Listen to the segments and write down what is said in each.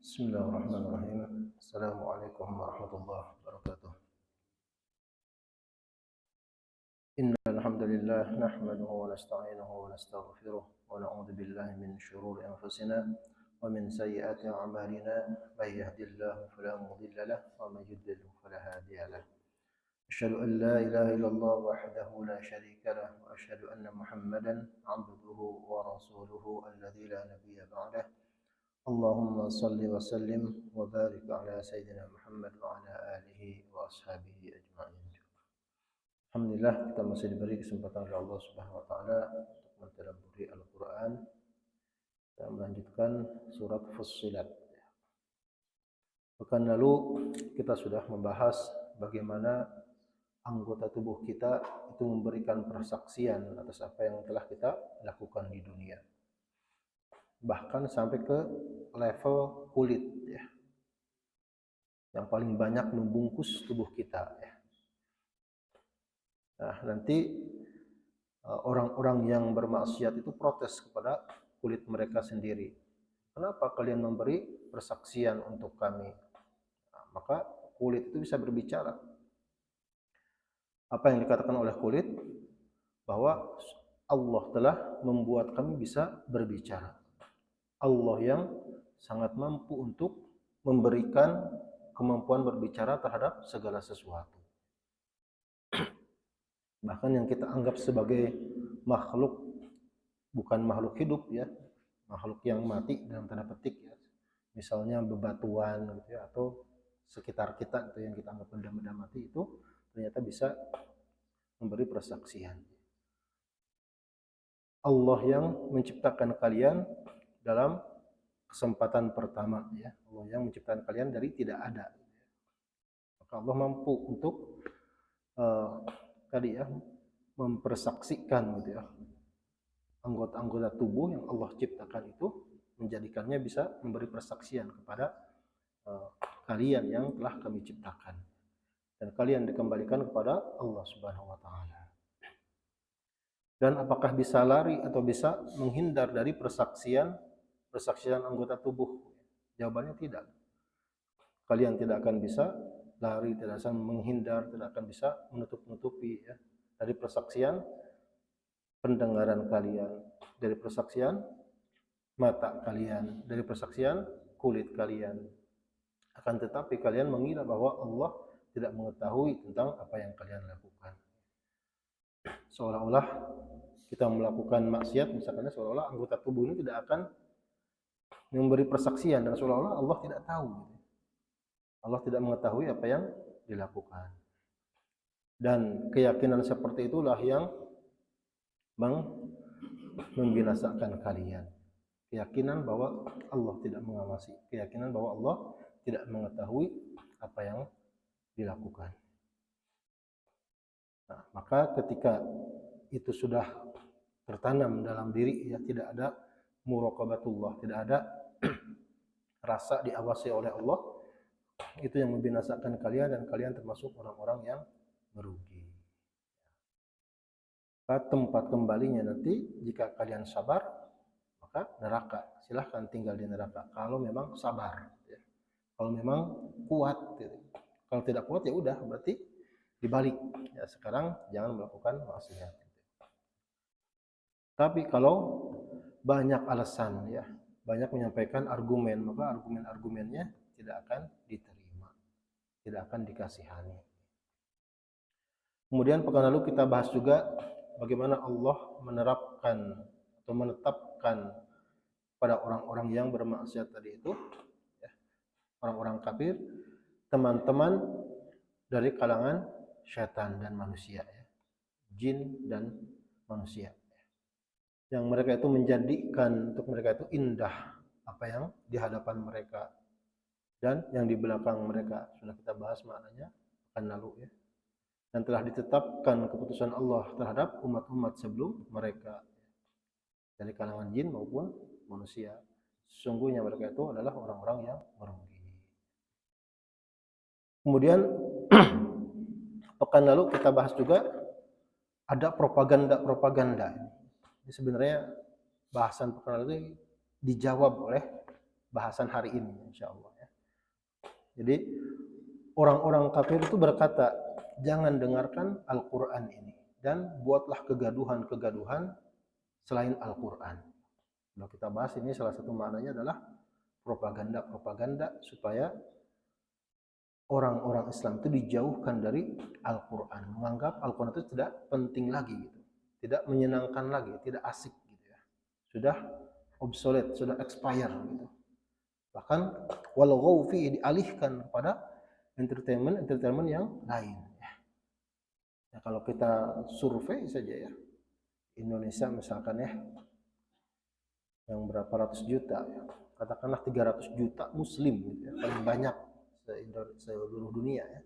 Bismillahirrahmanirrahim. Assalamualaikum warahmatullahi wabarakatuh. Innal hamdalillah nahmaduhu wa nasta'inuhu wa nastaghfiruh wa na'udzu billahi min shururi anfusina wa min sayyiati a'malina. May yahdihillahu fala mudilla lahu wa may yudlil fala hadiya lahu. Asyhadu an la ilaha illallah wahdahu la syarika lahu wa asyhadu anna Muhammadan 'abduhu wa rasuluhu alladzi la nabiyya ba'dahu. Allahumma salli wa sallim wa barik ala Sayyidina Muhammad wa ala alihi wa ashabihi ajma'in. Alhamdulillah, kita masih diberi kesempatan oleh Allah Subhanahu wa taala untuk mentadabburi Al-Qur'an dan melanjutkan surat Fussilat. Pekan lalu kita sudah membahas bagaimana anggota tubuh kita itu memberikan persaksian atas apa yang telah kita lakukan di dunia. Bahkan sampai ke level kulit ya, yang paling banyak membungkus tubuh kita ya. Nah, nanti orang-orang yang bermaksiat itu protes kepada kulit mereka sendiri. Kenapa kalian memberi persaksian untuk kami? Nah, maka kulit itu bisa berbicara. Apa yang dikatakan oleh kulit? Bahwa Allah telah membuat kami bisa berbicara. Allah yang sangat mampu untuk memberikan kemampuan berbicara terhadap segala sesuatu. Bahkan yang kita anggap sebagai makhluk, bukan makhluk hidup ya, makhluk yang mati dalam tanda petik ya. Misalnya bebatuan gitu ya, atau sekitar kita itu yang kita anggap benda-benda mati itu ternyata bisa memberi persaksian. Allah yang menciptakan kalian dalam kesempatan pertama ya, Allah yang menciptakan kalian dari tidak ada. Maka Allah mampu untuk tadi ya, mempersaksikan gitu ya, anggota-anggota tubuh yang Allah ciptakan itu, menjadikannya bisa memberi persaksian kepada kalian yang telah kami ciptakan, dan kalian dikembalikan kepada Allah Subhanahu wa taala. Dan apakah bisa lari atau bisa menghindar dari persaksian anggota tubuh? Jawabannya tidak. Kalian tidak akan bisa lari, tidak akan menghindar, tidak akan bisa menutup-nutupi ya, dari persaksian pendengaran kalian, dari persaksian mata kalian, dari persaksian kulit kalian. Akan tetapi kalian mengira bahwa Allah tidak mengetahui tentang apa yang kalian lakukan. Seolah-olah kita melakukan maksiat, misalkan seolah-olah anggota tubuh ini tidak akan memberi persaksian, dan seolah-olah Allah tidak tahu. Allah tidak mengetahui apa yang dilakukan. Dan keyakinan seperti itulah yang membinasakan kalian. Keyakinan bahwa Allah tidak mengawasi, keyakinan bahwa Allah tidak mengetahui apa yang dilakukan. Nah, maka ketika itu sudah tertanam dalam diri ya, tidak ada muraqabatullah, tidak ada rasa diawasi oleh Allah, itu yang membinasakan kalian, dan kalian termasuk orang-orang yang merugi. Tempat kembalinya nanti jika kalian sabar, maka neraka. Silahkan tinggal di neraka kalau memang sabar ya. Kalau memang kuat gitu. Kalau tidak kuat ya udah, berarti dibalik ya, sekarang jangan melakukan maksiat. Tapi kalau banyak alasan ya, banyak menyampaikan argumen, maka argumen-argumennya tidak akan diterima, tidak akan dikasihani. Kemudian pekan lalu kita bahas juga bagaimana Allah menerapkan atau menetapkan pada orang-orang yang bermaksiat tadi itu ya, orang-orang kafir, teman-teman dari kalangan syaitan dan manusia ya, jin dan manusia, yang mereka itu menjadikan untuk mereka itu indah apa yang di hadapan mereka dan yang di belakang mereka. Sudah kita bahas maknanya pekan lalu ya. Dan telah ditetapkan keputusan Allah terhadap umat-umat sebelum mereka dari kalangan jin maupun manusia. Sesungguhnya mereka itu adalah orang-orang yang merugi. Kemudian pekan lalu kita bahas juga ada propaganda. Ini sebenarnya bahasan pekan lalu dijawab oleh bahasan hari ini insyaallah ya. Jadi orang-orang kafir itu berkata, jangan dengarkan Al-Qur'an ini dan buatlah kegaduhan-kegaduhan selain Al-Qur'an. Kalau kita bahas ini salah satu maknanya adalah propaganda supaya orang-orang Islam itu dijauhkan dari Al-Qur'an, menganggap Al-Qur'an itu tidak penting lagi gitu. Tidak menyenangkan lagi, tidak asik gitu ya. Sudah obsolete, sudah expire gitu. Bahkan walau fi dialihkan kepada entertainment yang lain ya. Nah, kalau kita survei saja ya, Indonesia misalkan ya, yang berapa ratus juta ya, katakanlah 300 juta muslim gitu ya, paling banyak seluruh dunia ya.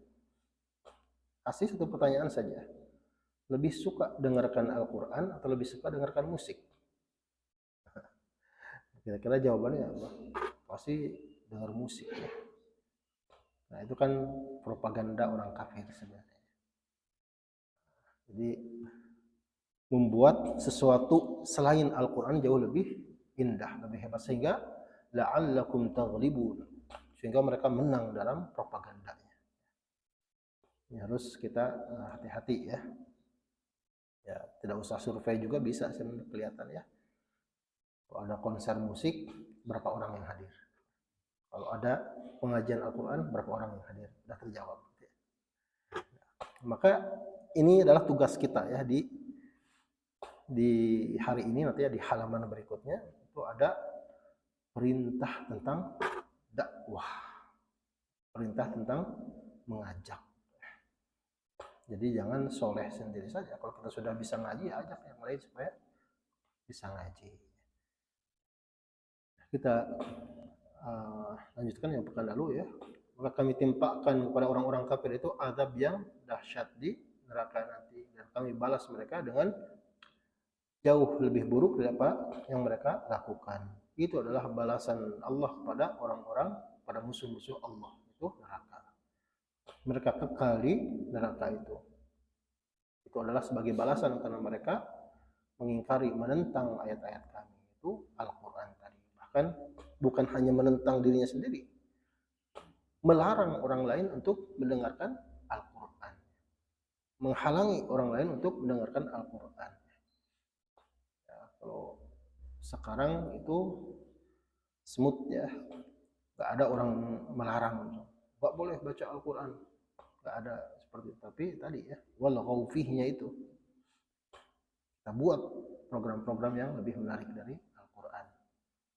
Kasih satu pertanyaan saja, lebih suka dengarkan Al-Quran atau lebih suka dengarkan musik? Kira-kira jawabannya apa? Pasti dengar musik ya. Nah itu kan propaganda orang kafir sebenarnya. Jadi membuat sesuatu selain Al-Quran jauh lebih indah, lebih hebat, sehingga la'allakum taghlibun, sehingga mereka menang dalam propagandanya. Ini harus kita hati-hati ya. Ya tidak usah survei juga bisa sebenarnya kelihatan ya. Kalau ada konser musik, berapa orang yang hadir? Kalau ada pengajian Al-Quran, berapa orang yang hadir? Sudah terjawab. Maka ini adalah tugas kita ya di hari ini, nanti ya di halaman berikutnya itu ada perintah tentang dakwah, perintah tentang mengajak. Jadi jangan soleh sendiri saja. Kalau kita sudah bisa ngaji, ajak yang lain supaya bisa ngaji. Kita lanjutkan yang pekan lalu ya. Maka kami timpakan kepada orang-orang kafir itu azab yang dahsyat di neraka nanti, dan kami balas mereka dengan jauh lebih buruk dari apa yang mereka lakukan. Itu adalah balasan Allah pada orang-orang, pada musuh-musuh Allah, itu neraka. Mereka kekal di neraka itu. Itu adalah sebagai balasan karena mereka mengingkari, menentang ayat-ayat kami, itu Al-Quran tadi. Bahkan bukan hanya menentang dirinya sendiri, melarang orang lain untuk mendengarkan Al-Quran, menghalangi orang lain untuk mendengarkan Al-Quran. Ya, kalau sekarang itu smooth ya, nggak ada orang melarang, nggak boleh baca Al-Quran, nggak ada seperti itu. Tapi tadi ya, walau fihnya itu kita buat program-program yang lebih menarik dari Al-Quran,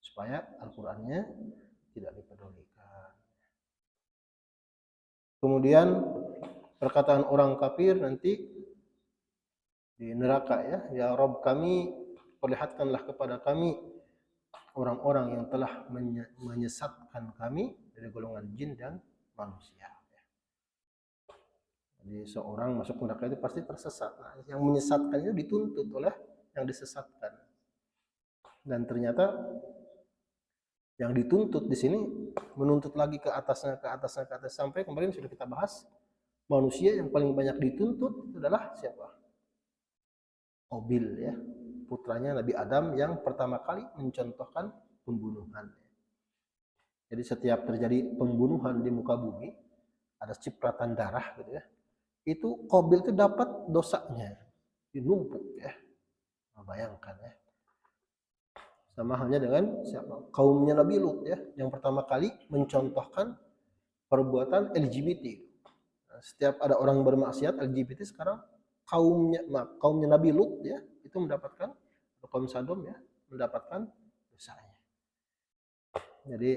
supaya Al-Qurannya tidak dipedulikan. Kemudian perkataan orang kafir nanti di neraka ya, ya Rabb kami, perlihatkanlah kepada kami orang-orang yang telah menyesatkan kami dari golongan jin dan manusia. Jadi seorang masuk neraka itu pasti tersesat. Nah, yang menyesatkan itu dituntut oleh yang disesatkan. Dan ternyata yang dituntut di sini menuntut lagi ke atasnya, sampai kemarin sudah kita bahas, manusia yang paling banyak dituntut itu adalah siapa? Qabil ya, putranya Nabi Adam yang pertama kali mencontohkan pembunuhan. Jadi setiap terjadi pembunuhan di muka bumi, ada cipratan darah gitu ya, itu Qabil itu dapat dosanya, dinumpuk ya. Nah, bayangkan ya. Sama halnya dengan siapa? Kaumnya Nabi Lut ya, yang pertama kali mencontohkan perbuatan LGBT. Nah, setiap ada orang bermaksiat LGBT sekarang kaumnya Nabi Lut ya, itu mendapatkan, kaum Sodom ya, mendapatkan dosanya. Jadi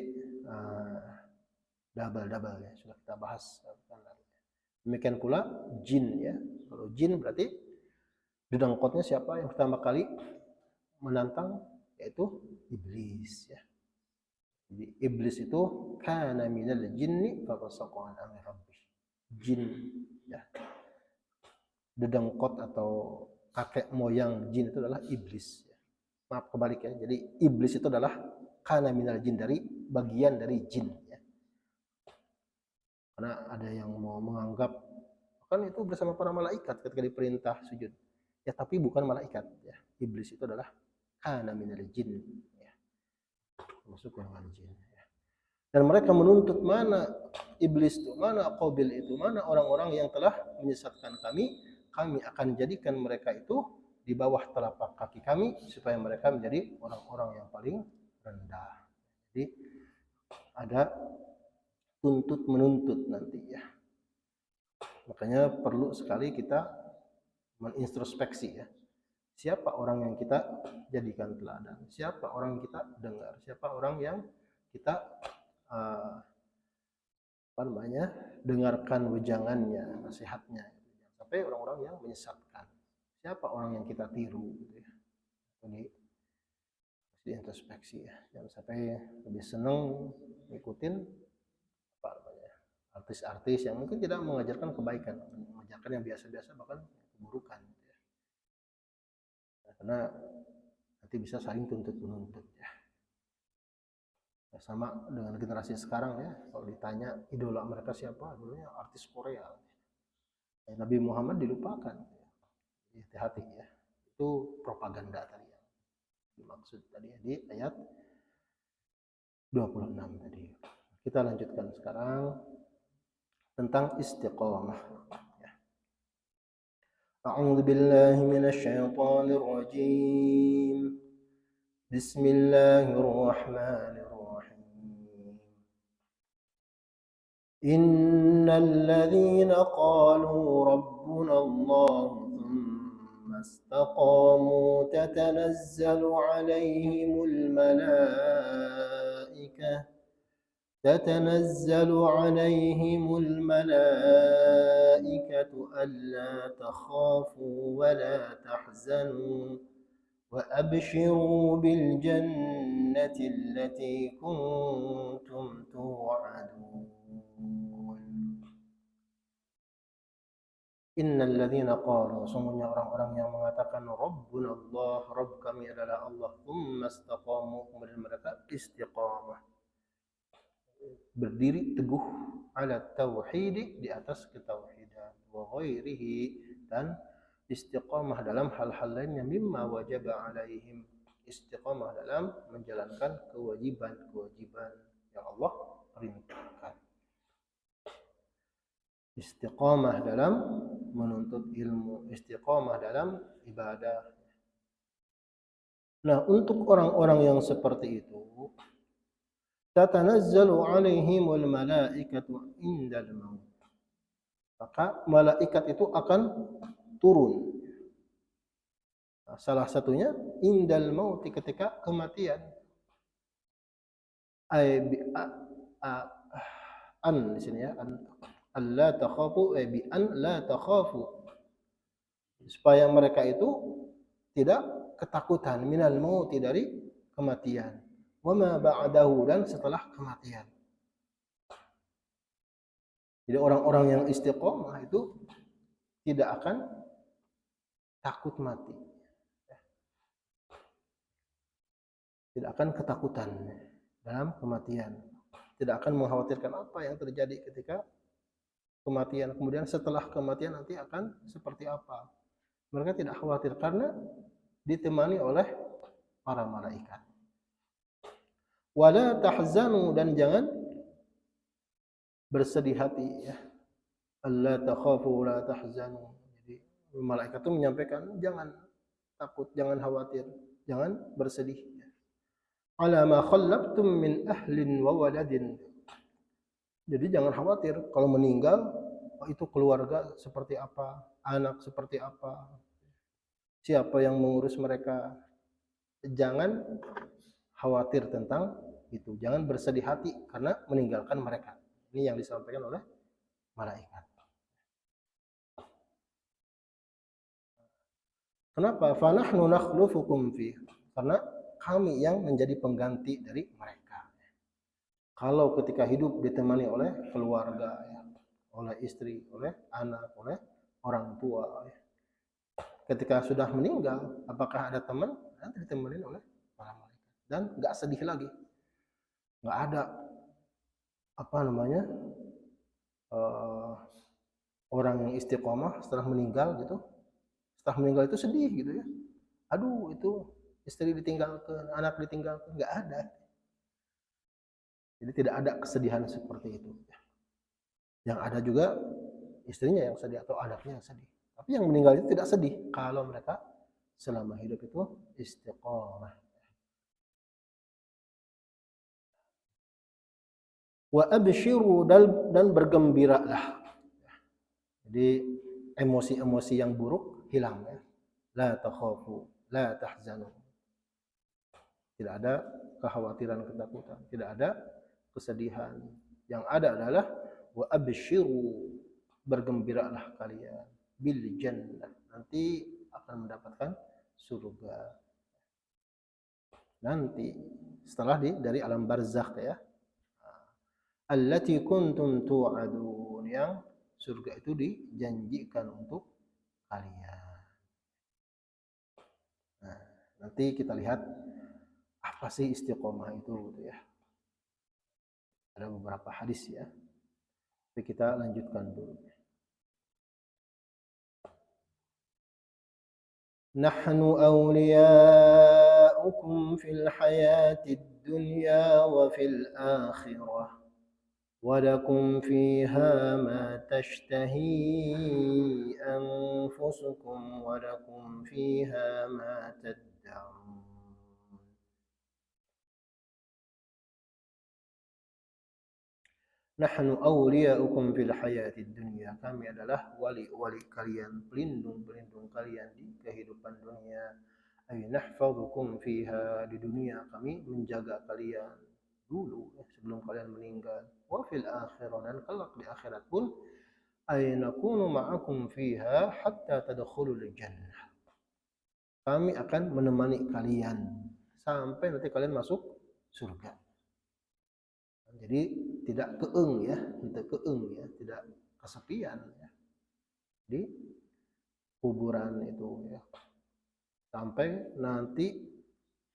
double ya, sudah kita bahas. Demikian pula jin ya. Kalau jin berarti dedengkotnya siapa yang pertama kali menantang, yaitu iblis ya. Jadi iblis itu kana minal jinni fa fasaqa an amri rabbih. Jin ya. Dedengkot atau kakek moyang jin itu adalah iblis ya. Maaf kebalik ya. Jadi iblis itu adalah kana minal jin, dari bagian dari jin ya. Karena ada yang mau menganggap kan itu bersama para malaikat ketika diperintah sujud. Ya tapi bukan malaikat ya. Iblis itu adalah kana minal jin ya. Masuk golongan jin ya. Dan mereka menuntut mana iblis itu, mana Qabil itu, mana orang-orang yang telah menyesatkan kami, kami akan jadikan mereka itu di bawah telapak kaki kami supaya mereka menjadi orang-orang yang paling rendah. Jadi ada tuntut menuntut nanti ya. Makanya perlu sekali kita menintrospeksi ya. Siapa orang yang kita jadikan teladan? Siapa orang yang kita dengar? Siapa orang yang kita dengarkan wejangannya, nasihatnya. Jangan sampai orang-orang yang menyesatkan. Siapa orang yang kita tiru gitu ya. Jadi harus diintrospeksi ya. Jangan sampai lebih senang ngikutin artis-artis yang mungkin tidak mengajarkan kebaikan, mengajarkan yang biasa-biasa bahkan keburukan gitu ya. Nah, karena nanti bisa saling tuntut menuntut ya. Sama dengan generasi sekarang ya, kalau ditanya idola mereka siapa, dulunya artis Korea. Nabi Muhammad dilupakan. Hati-hati ya, itu propaganda tadi yang dimaksud tadi ya, di ayat 26 tadi. Kita lanjutkan sekarang tentang istiqomah. A'udzu billahi minasy syaithanir rajim. Bismillahirrahmanirrahim. Innal ladzina qalu rabbuna Allah thumma istaqamu tatanazzalu 'alaihimul malaikah تتنزل عليهم الملائكة ألا تخافوا ولا تحزنوا وأبشروا بالجنة التي كنتم توعدون Innal ladzina qalu, sungguhnya orang-orang yang mengatakan Rabbuna Allah, Rabb kami adalah Allah, tsumma istaqamu, kemudian mereka istiqamah, berdiri teguh ala tauhid, di atas ketauhidan, wa ghairihi, dan istiqamah dalam hal-hal lainnya, mimma wajaba alaihim, istiqamah dalam menjalankan kewajiban-kewajiban yang Allah perintahkan, istiqamah dalam menuntut ilmu, istiqamah dalam ibadah. Nah, untuk orang-orang yang seperti itu, tatanazzalu alaihimul malaikatu indal maut, maka malaikat itu akan turun. Nah, salah satunya indal maut, ketika kematian. An di sini ya, alla takhafu, bi an la takhafu, supaya mereka itu tidak ketakutan, minal maut, dari kematian, wa ma ba'dahu, dan setelah kematian. Jadi orang-orang yang istiqomah itu tidak akan takut mati, tidak akan ketakutan dalam kematian, tidak akan mengkhawatirkan apa yang terjadi ketika kematian, kemudian setelah kematian nanti akan seperti apa. Mereka tidak khawatir karena ditemani oleh para malaikat. Wala tahzanu, dan jangan bersedih hati ya. Alla takhafu wala tahzanu. Jadi malaikat itu menyampaikan jangan takut, jangan khawatir, jangan bersedih. Ala ma khallaqtum min ahlin wa waladin. Jadi jangan khawatir kalau meninggal, itu keluarga seperti apa, anak seperti apa, siapa yang mengurus mereka. Jangan khawatir tentang itu, jangan bersedih hati karena meninggalkan mereka. Ini yang disampaikan oleh malaikat. Kenapa? Fanahnu nakhlufukum fi, karena kami yang menjadi pengganti dari mereka. Kalau ketika hidup ditemani oleh keluarga ya, oleh istri, oleh anak, oleh orang tua ya. Ketika sudah meninggal, apakah ada teman? Nanti ditemani oleh para malaikat, dan nggak sedih lagi, nggak ada orang yang istiqomah setelah meninggal gitu. Setelah meninggal itu sedih gitu ya. Aduh, itu istri ditinggalkan, anak ditinggalkan, nggak ada. Jadi tidak ada kesedihan seperti itu. Yang ada juga istrinya yang sedih atau anaknya yang sedih. Tapi yang meninggal itu tidak sedih kalau mereka selama hidup itu istiqomah. Wa abshiru, dan bergembiralah. Jadi emosi-emosi yang buruk hilang ya. La takhafu, la tahzanu. Tidak ada kekhawatiran, ketakutan, tidak ada kesedihan. Yang ada adalah wa abshiru, bergembiralah kalian bil jannah, nanti akan mendapatkan surga. Nanti setelah dari alam barzakh ya. Allati kuntum tu'adun, yang surga itu dijanjikan untuk kalian. Nah, nanti kita lihat apa sih istiqomah itu gitu ya. Ada beberapa hadis ya. Tapi kita lanjutkan dulu. Nahnu awliya'ukum fil hayatid dunya wa fil akhirah. ولكم فيها ما تشتهي أنفسكم ولكم فيها ما تدعون. Nahnu awliya'ukum fil hayatid dunya, kami adalah wali-wali kalian, pelindung-pelindung kalian di kehidupan dunia. Ay nahfazukum fiha, di dunia kami menjaga kalian dulu sebelum kalian meninggal. Wa fil akhirah, dan kelak di akhirat pun ay nakunu ma'akum fiha hatta tadkhulul jannah, kami akan menemani kalian sampai nanti kalian masuk surga. Jadi tidak keeng ya, tidak kesepian ya di kuburan itu ya, sampai nanti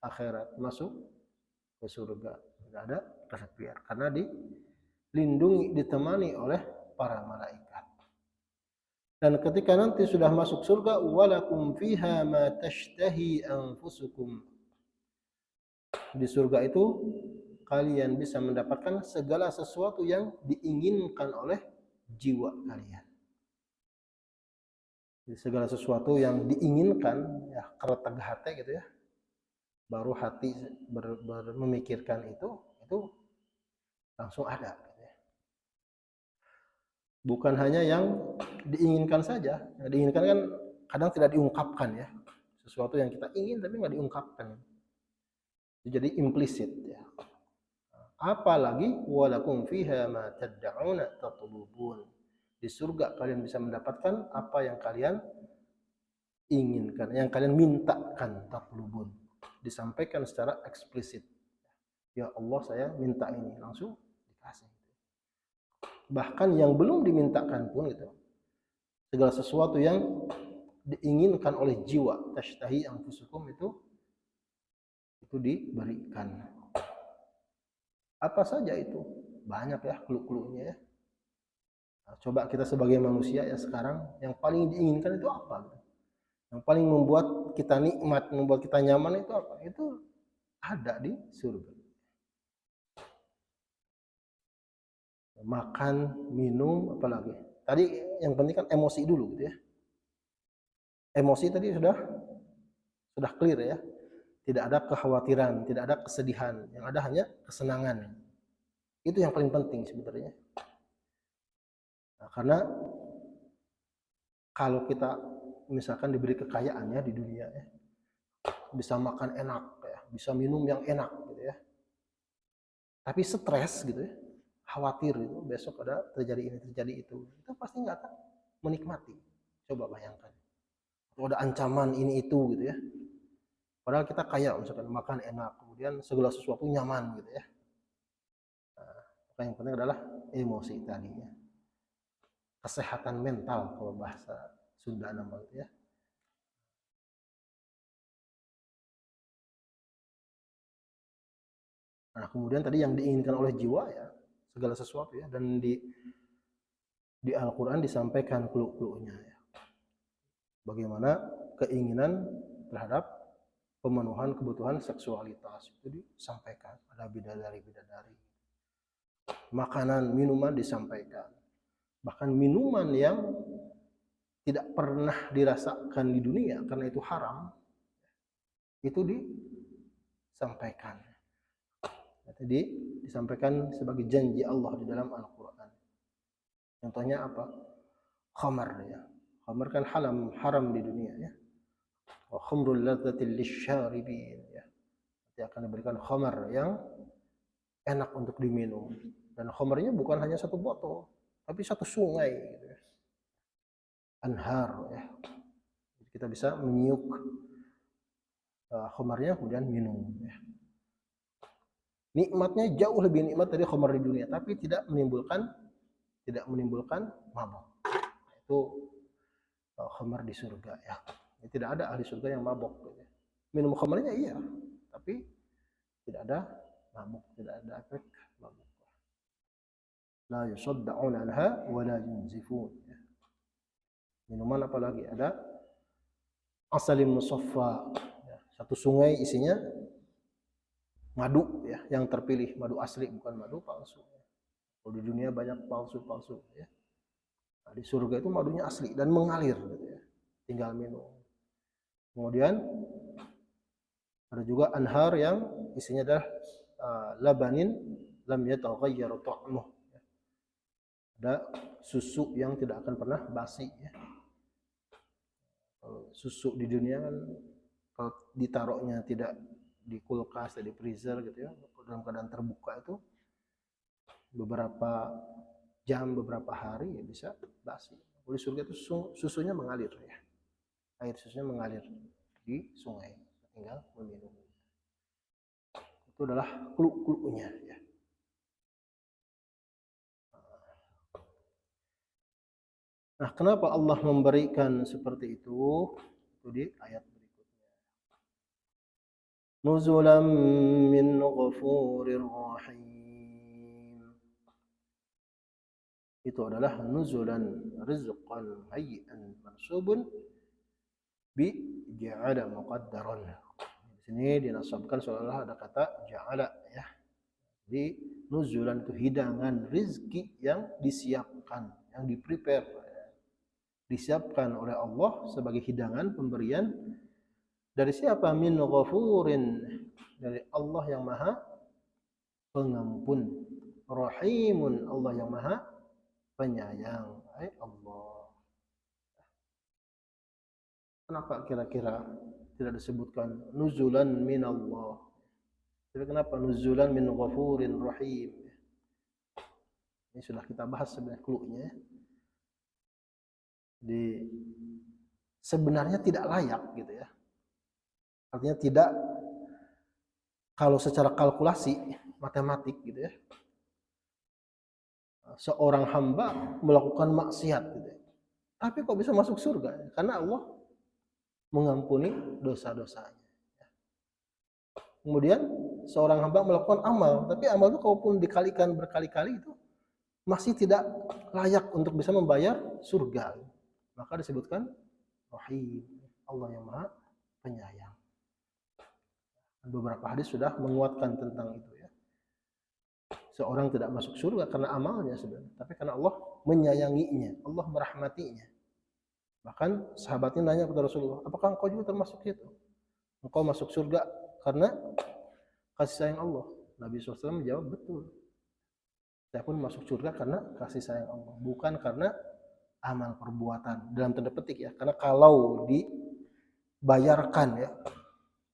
akhirat masuk ke surga. Tidak ada kesepian karena dilindungi, ditemani oleh para malaikat. Dan ketika nanti sudah masuk surga, walakum fiha ma tashtahi anfusukum, di surga itu kalian bisa mendapatkan segala sesuatu yang diinginkan oleh jiwa kalian. Jadi segala sesuatu yang diinginkan ya, kereteg hati gitu ya, baru hati memikirkan itu langsung ada gitu ya. Bukan hanya yang diinginkan saja. Yang diinginkan kan kadang tidak diungkapkan ya, sesuatu yang kita ingin tapi nggak diungkapkan, jadi implisit ya. Apalagi walakum fiha ma tad'una tatlubun, di surga kalian bisa mendapatkan apa yang kalian inginkan, yang kalian mintakan. Tatlubun disampaikan secara eksplisit. Ya Allah, saya minta ini, langsung dikasih. Bahkan yang belum dimintakan pun gitu, segala sesuatu yang diinginkan oleh jiwa, tashtahi anfusukum, itu diberikan. Apa saja itu? Banyak ya clue-cluenya ya. Nah, coba kita sebagai manusia ya sekarang, yang paling diinginkan itu apa? Yang paling membuat kita nikmat, membuat kita nyaman itu apa? Itu ada di surga. Makan, minum, apalagi. Tadi yang penting kan emosi dulu gitu ya. Emosi tadi sudah clear ya. Tidak ada kekhawatiran, tidak ada kesedihan, yang ada hanya kesenangan. Itu yang paling penting sebenarnya. Nah, karena kalau kita misalkan diberi kekayaan ya di dunia ya, bisa makan enak ya, bisa minum yang enak gitu ya, tapi stres gitu ya, khawatir itu besok ada terjadi ini terjadi itu pasti nggak akan menikmati. Coba bayangkan, kalau ada ancaman ini itu gitu ya, padahal kita kaya misalkan makan enak, kemudian segala sesuatu nyaman gitu ya. Nah, yang penting adalah emosi tadi ya, kesehatan mental kalau bahasa Sunda namanya ya. Nah, kemudian tadi yang diinginkan oleh jiwa ya, segala sesuatu ya, dan di Al-Quran disampaikan clue-cluenya ya. Bagaimana keinginan terhadap pemenuhan kebutuhan seksualitas itu disampaikan. Ada bidadari-bidadari. makanan, minuman disampaikan. Bahkan minuman yang tidak pernah dirasakan di dunia karena itu haram, itu disampaikan. Jadi disampaikan sebagai janji Allah di dalam Al-Quran. Contohnya apa? Khamar ya. Khamar kan haram di dunia ya. Wa khamrul ladzatil lisyaribin ya. Nanti akan diberikan khamar yang enak untuk diminum. Dan khamarnya bukan hanya satu botol, tapi satu sungai gitu ya. Anhar ya. Kita bisa meniup khamarnya kemudian minum ya. Nikmatnya jauh lebih nikmat dari khamar di dunia, tapi tidak menimbulkan mabuk. Itu khamar di surga ya. Tidak ada ahli surga yang mabuk. Ya. Minum khamarnya iya, tapi tidak ada mabuk, tidak ada efek mabuk. La yusaddaun anha wa la yunzifun. Ya. Minuman apalagi ada asalim musaffa. Ya. Satu sungai isinya madu ya, yang terpilih madu asli bukan madu palsu. Kalau di dunia banyak palsu-palsu ya. Nah, di surga itu madunya asli dan mengalir gitu ya. Tinggal minum. Kemudian ada juga anhar yang isinya adalah labanin lam yataghayyar ta'muh. Ada susu yang tidak akan pernah basi ya. Kalau susu di dunia kan kalau ditaruhnya tidak di kulkas, di freezer gitu ya, dalam keadaan terbuka itu beberapa jam, beberapa hari ya bisa basi. Di surga itu susunya mengalir ya. Air susunya mengalir di sungai, tinggal meminum. Itu adalah clue-cluenya ya. Nah, kenapa Allah memberikan seperti itu? Itu di ayat berikutnya. Nuzulan min ghafurir rahim. Itu adalah nuzulan rizqan hayyan mansubun bi ja'ala muqaddaran. Di sini dinasabkan seolah ada kata ja'ala ya. Jadi nuzulan itu hidangan rizki yang disiapkan, yang di-prepare, disiapkan oleh Allah sebagai hidangan pemberian dari siapa? Min ghafurin, dari Allah yang maha pengampun, rahimun, Allah yang maha penyayang. Allah. Kenapa kira-kira tidak disebutkan nuzulan min Allah? Tapi kenapa nuzulan min ghafurin rahim? Ini sudah kita bahas sebenarnya cluenya. Sebenarnya tidak layak gitu ya. Artinya tidak, kalau secara kalkulasi matematik gitu ya, seorang hamba melakukan maksiat gitu ya, tapi kok bisa masuk surga? Karena Allah mengampuni dosa-dosanya. Kemudian seorang hamba melakukan amal, tapi amal itu kalaupun dikalikan berkali-kali itu masih tidak layak untuk bisa membayar surga. Maka disebutkan Rahim, Allah yang maha penyayang. Beberapa hadis sudah menguatkan tentang itu ya. Seorang tidak masuk surga karena amalnya sebenarnya, tapi karena Allah menyayanginya, Allah merahmatinya. Bahkan sahabatnya nanya kepada Rasulullah, apakah engkau juga termasuk itu? Engkau masuk surga karena kasih sayang Allah. Nabi SAW menjawab, betul. Saya pun masuk surga karena kasih sayang Allah, bukan karena amal perbuatan dalam tanda petik ya. Karena kalau dibayarkan ya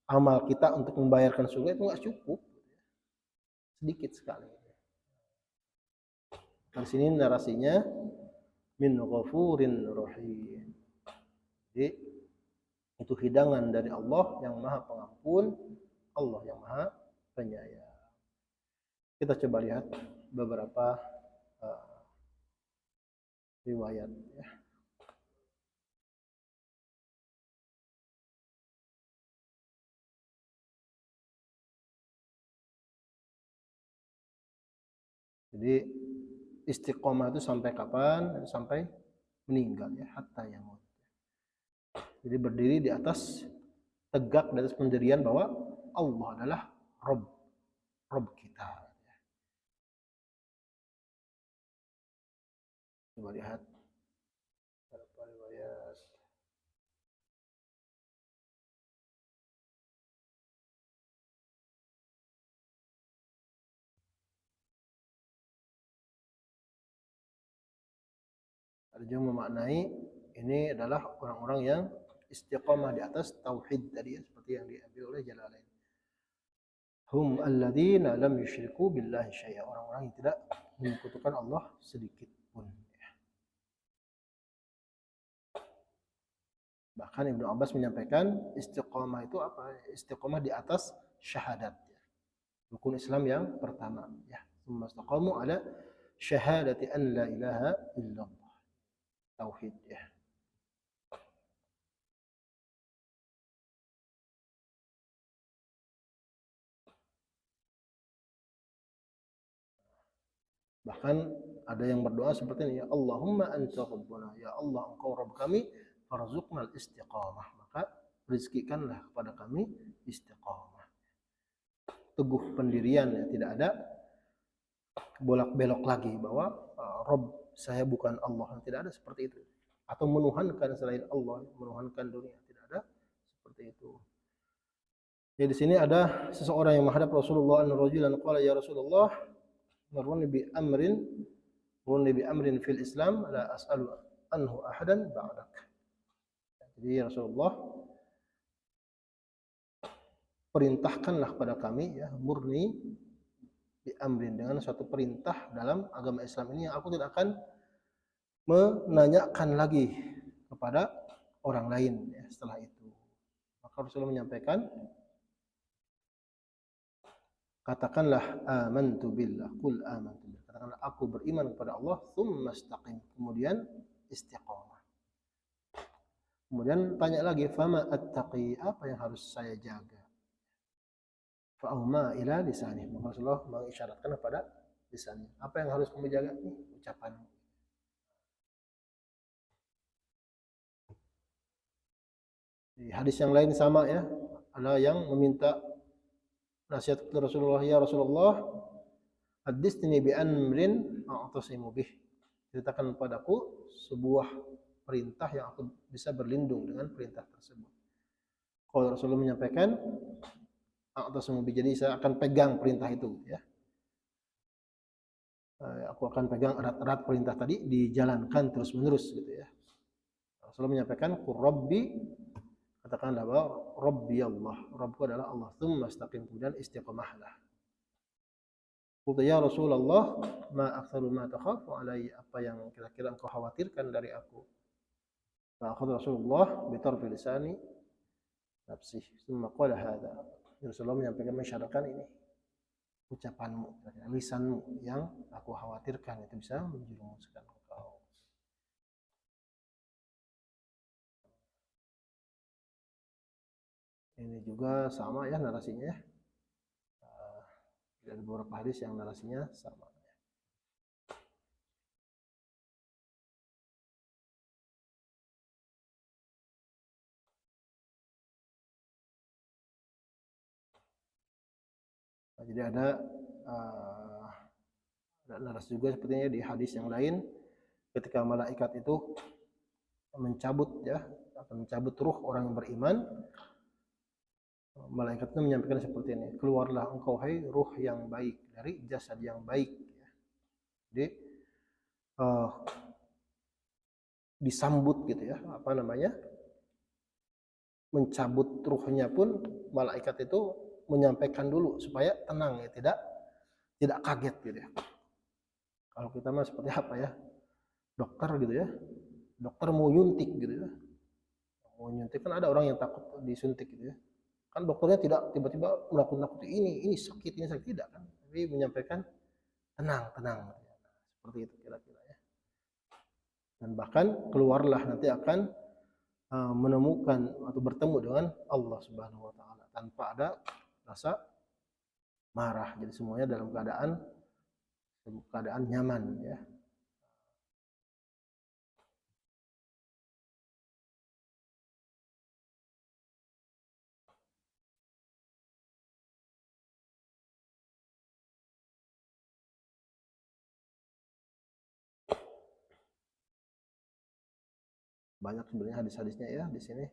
amal kita untuk membayarkan surga itu nggak cukup, sedikit sekali. Di sini narasinya min ghafurin rahim. Jadi itu hidangan dari Allah yang maha pengampun, Allah yang maha penyayang. Kita coba lihat beberapa riwayat ya. Jadi istiqomah itu sampai kapan? Sampai meninggal ya, hatta yamut. Jadi berdiri di atas, tegak di atas pendirian bahwa Allah adalah Rabb kita. coba lihat berapa riwayat. Ada juga memaknai ini adalah orang-orang yang istiqamah di atas tauhid tadi ya, seperti yang diambil oleh Jalalain. Hum alladzina lam yusyriku billahi syai'a, orang-orang yang tidak menyekutukan Allah sedikit pun. Bahkan Ibnu Abbas menyampaikan istiqamah itu apa? Istiqamah di atas syahadat. Rukun Islam yang pertama. Ya, istaqamu ala syahadati an la ilaha illallah. Tauhid ya. Bahkan ada yang berdoa seperti ini, ya Allahumma anta rabbuna, ya Allah engkau Rabb kami, farzuqnal istiqamah, maka rizkikanlah kepada kami istiqamah. Teguh pendirian ya, tidak ada bolak-belok lagi bahwa Rabb saya bukan Allah, tidak ada seperti itu. Atau menuhankan selain Allah, menuhankan dunia, tidak ada seperti itu. Ya di sini ada seseorang yang menghadap Rasulullah an-rajulan qala ya Rasulullah marruni bi amrin fil Islam la as'alu anhu ahadan ba'dak. Jadi Rasulullah perintahkanlah kepada kami ya murni bi amrin, dengan suatu perintah dalam agama Islam ini yang aku tidak akan menanyakan lagi kepada orang lain ya setelah itu. Maka Rasulullah menyampaikan, katakanlah amantu billah, qul amantu billah, katakanlah aku beriman kepada Allah, tsumma istaqim, kemudian istiqamah. Kemudian tanya lagi, fama attaqi, apa yang harus saya jaga? Fa'uma ila lisani, maka Rasulullah mengisyaratkan kepada lisannya. Apa yang harus kamu jaga? Nih, ucapanmu. Di hadis yang lain sama ya, ada yang meminta nasihat kepada Rasulullah, ya Rasulullah, haditsni bi amrin a'tasimu bih. Ceritakan padaku sebuah perintah yang aku bisa berlindung dengan perintah tersebut. Kalau Rasulullah menyampaikan a'tasimu bih, jadi saya akan pegang perintah itu ya. Aku akan pegang erat-erat perintah tadi, dijalankan terus-menerus gitu ya. Rasulullah menyampaikan qur rabbi, katakanlah bahwa Rabbi Allah, Rabbku adalah Allah, tsumma istaqim, kemudian istiqamahlah. Qultu ya Rasulullah, ma aktsaru ma takhafu alai, apa yang kira-kira engkau khawatirkan dari aku? Fa akhadha Rasulullah bi tarfi lisani nafsi, tsumma qala hadza. Rasulullah menyampaikan, mensyaratkan ini, ucapanmu, lisanmu yang aku khawatirkan itu bisa menjerumuskan engkau. Ini juga sama ya narasinya ya. Ada beberapa hadis yang narasinya sama. Nah, jadi ada narasi juga sepertinya di hadis yang lain, ketika malaikat itu mencabut ya, akan mencabut ruh orang yang beriman, malaikat itu menyampaikan seperti ini, keluarlah engkau hai ruh yang baik dari jasad yang baik. Jadi disambut gitu ya, apa namanya, mencabut ruhnya pun malaikat itu menyampaikan dulu supaya tenang ya, tidak kaget gitu ya. Kalau kita mah seperti apa ya, dokter gitu ya, dokter mau nyuntik gitu ya, mau nyuntik kan ada orang yang takut disuntik gitu ya, kan dokternya tidak tiba-tiba menakut-nakuti ini sakit, ini sakit, tidak kan, tapi menyampaikan tenang tenang seperti itu kira-kira ya. Dan bahkan keluarlah nanti akan menemukan atau bertemu dengan Allah Subhanahu wa taala tanpa ada rasa marah, jadi semuanya dalam keadaan nyaman ya. banyak sebenarnya hadis-hadisnya ya di sini.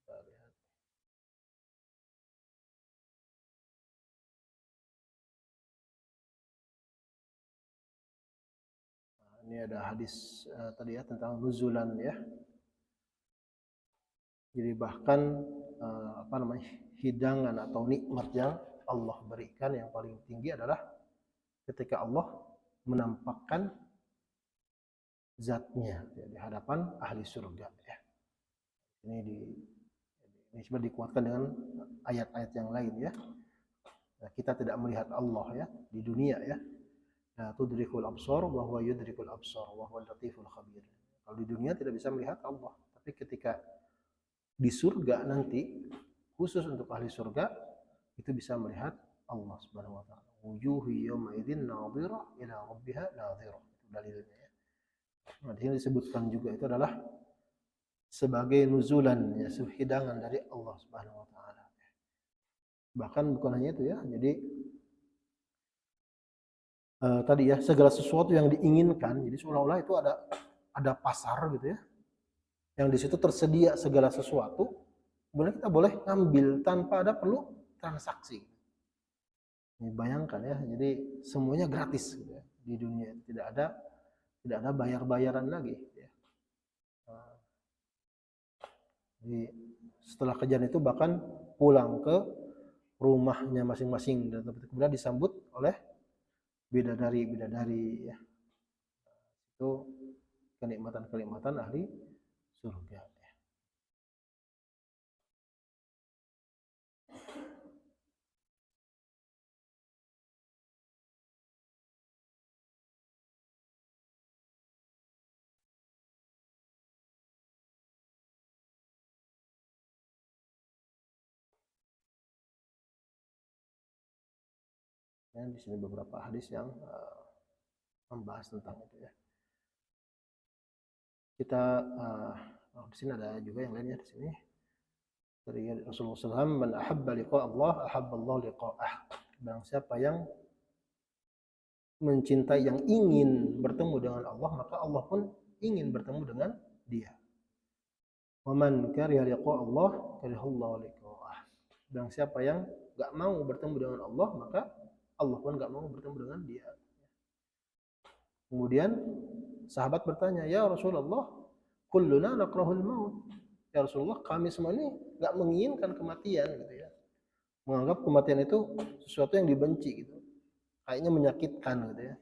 Kita lihat. Ini ada hadis tadi ya tentang nuzulan ya. Jadi bahkan hidangan atau nikmat yang Allah berikan yang paling tinggi adalah ketika Allah menampakkan zatnya ya, di hadapan ahli surga ya. Ini coba dikuatkan dengan ayat-ayat yang lain ya. Nah, kita tidak melihat Allah ya di dunia ya. La tudrikul absar wa huwa yudrikul absar wa huwa latiful khabir. Kalau di dunia tidak bisa melihat Allah, tapi ketika di surga nanti khusus untuk ahli surga itu bisa melihat Allah Subhanahu wa taala. Wujuhu yawma idzin nadhirah ila rabbiha nadhirah. Itu dalilnya ya. Nah, di sini disebutkan juga itu adalah sebagai nuzulan ya, hidangan dari Allah Subhanahu wa taala. Bahkan bukan hanya itu ya. Jadi tadi ya segala sesuatu yang diinginkan, jadi seolah-olah itu ada pasar gitu ya, yang di situ tersedia segala sesuatu, kemudian kita boleh ngambil tanpa ada perlu transaksi. Ini bayangkan ya, jadi semuanya gratis gitu ya. Di dunia tidak ada bayar-bayaran lagi. Ya. Jadi setelah kejadian itu bahkan pulang ke rumahnya masing-masing dan kemudian disambut oleh bidadari ya. Itu kenikmatan ahli surga ya. Dan di sini beberapa hadis yang membahas tentang itu ya. Kita di sini ada juga yang lainnya di sini. Dari Rasulullah SAW, man ahabba liqa Allah, ahabba Allah liqa'ah. Barang siapa yang mencintai, yang ingin bertemu dengan Allah, maka Allah pun ingin bertemu dengan dia. Wa man kariha liqa Allah, karihallahu liqa'ah. Barang siapa yang enggak mau bertemu dengan Allah, maka Allah pun enggak mau bertemu dengan dia. Kemudian sahabat bertanya, "Ya Rasulullah, kulluna nakrahul maut." Ya Rasulullah, kami semua ini enggak menginginkan kematian gitu ya. Menganggap kematian itu sesuatu yang dibenci gitu. Kayaknya menyakitkan gitu ya.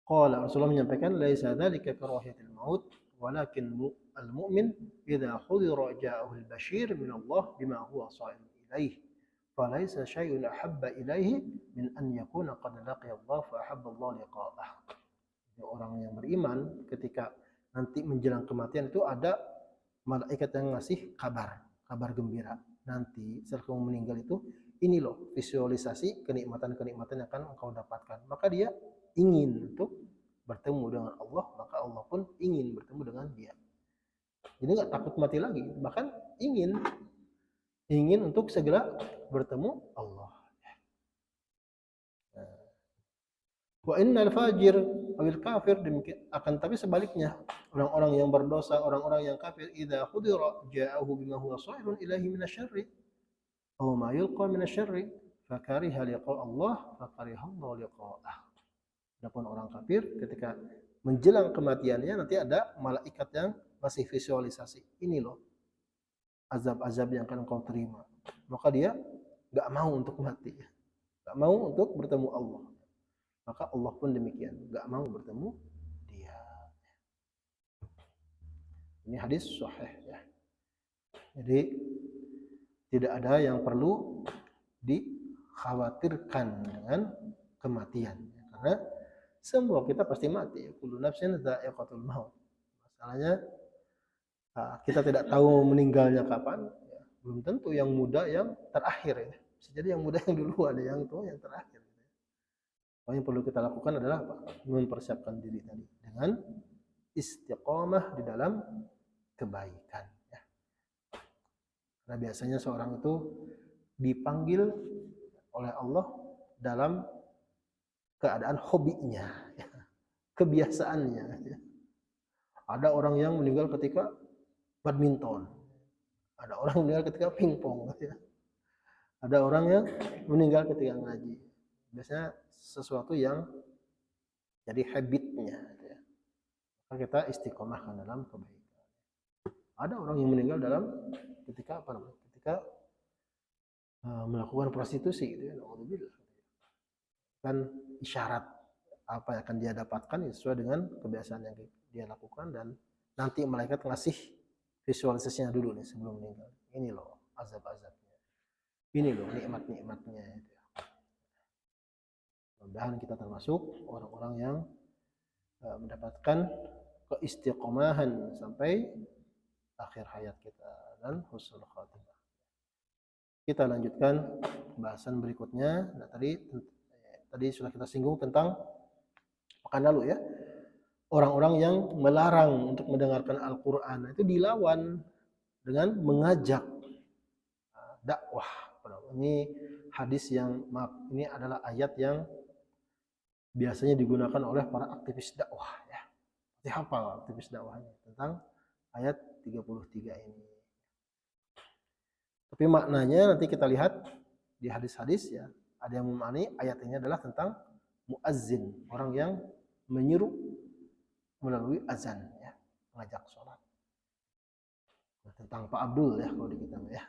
Qala Rasulullah menyampaikan, "Laisa dzalika karahiyatul maut, walakin al-mu'min idza khudira ja'ahu al-bashir min Allah bima huwa sha'im ilaih." Falaisa syai'un ahabba ilaihi min an yakuna qad laqiya Allah fa ahabba Allah liqa'ah. Orang yang beriman ketika nanti menjelang kematian itu ada malaikat yang ngasih kabar gembira. Nanti setelah kamu meninggal itu ini loh visualisasi kenikmatan-kenikmatan yang akan engkau dapatkan. Maka dia ingin untuk bertemu dengan Allah, maka Allah pun ingin bertemu dengan dia. Jadi nggak takut mati lagi, bahkan ingin untuk segera bertemu Allah. Wa innal fajir awil kafir, akan tapi sebaliknya orang-orang yang berdosa, orang-orang yang kafir, idza khudira ja'ahu bima huwa sa'irun ilahi minasyarri aw ma yulqa minasyarri fakariha liqa Allah fakariha Allah liqa'ah. Adapun orang kafir ketika menjelang kematiannya nanti ada malaikat yang masih visualisasi. Ini loh azab-azab yang akan engkau terima. Maka dia enggak mau untuk mati. Enggak mau untuk bertemu Allah. Maka Allah pun demikian, enggak mau bertemu dia. Ini hadis sahih ya. Jadi tidak ada yang perlu dikhawatirkan dengan kematian, karena semua kita pasti mati. Kullu nafsin dha'iqatul maut. Masalahnya kita tidak tahu meninggalnya kapan. Ya, belum tentu yang muda yang terakhir ya. Bisa jadi yang muda yang duluan, ada yang tua yang terakhir. Yang perlu kita lakukan adalah apa? Mempersiapkan diri tadi dengan istiqomah di dalam kebaikan. Ya. Karena biasanya seorang itu dipanggil oleh Allah dalam keadaan hobinya, ya. Kebiasaannya. Ya. Ada orang yang meninggal ketika badminton, ada orang yang meninggal ketika pingpong, gitu ya. Ada orang yang meninggal ketika ngaji. Biasanya sesuatu yang jadi habitnya, gitu ya. Maka kita istiqomahkan dalam kebaikan. Ada orang yang meninggal dalam ketika apa namanya? Ketika melakukan prostitusi, gitu ya. Kan isyarat apa yang akan dia dapatkan sesuai dengan kebiasaan yang dia lakukan, dan nanti malaikat ngasih visualisasinya dulu nih sebelum meninggal. Ini loh azab-azabnya. Ini loh nikmat-nikmatnya. Mudah-mudahan kita termasuk orang-orang yang mendapatkan keistiqomahan sampai akhir hayat kita dan husnul khatimah. Kita lanjutkan bahasan berikutnya. Nah, tadi sudah kita singgung tentang pekan lalu ya. Orang-orang yang melarang untuk mendengarkan Al-Qur'an itu dilawan dengan mengajak dakwah. Ini hadis yang ini adalah ayat yang biasanya digunakan oleh para aktivis dakwah ya. Pasti hafal aktivis dakwahnya tentang ayat 33 ini. Tapi maknanya nanti kita lihat di hadis-hadis ya. Ada yang memahami ayat ini adalah tentang muazzin, orang yang menyeru melalui azan ya, mengajak sholat. Nah, tentang Pak Abdul ya kalau di kita ya.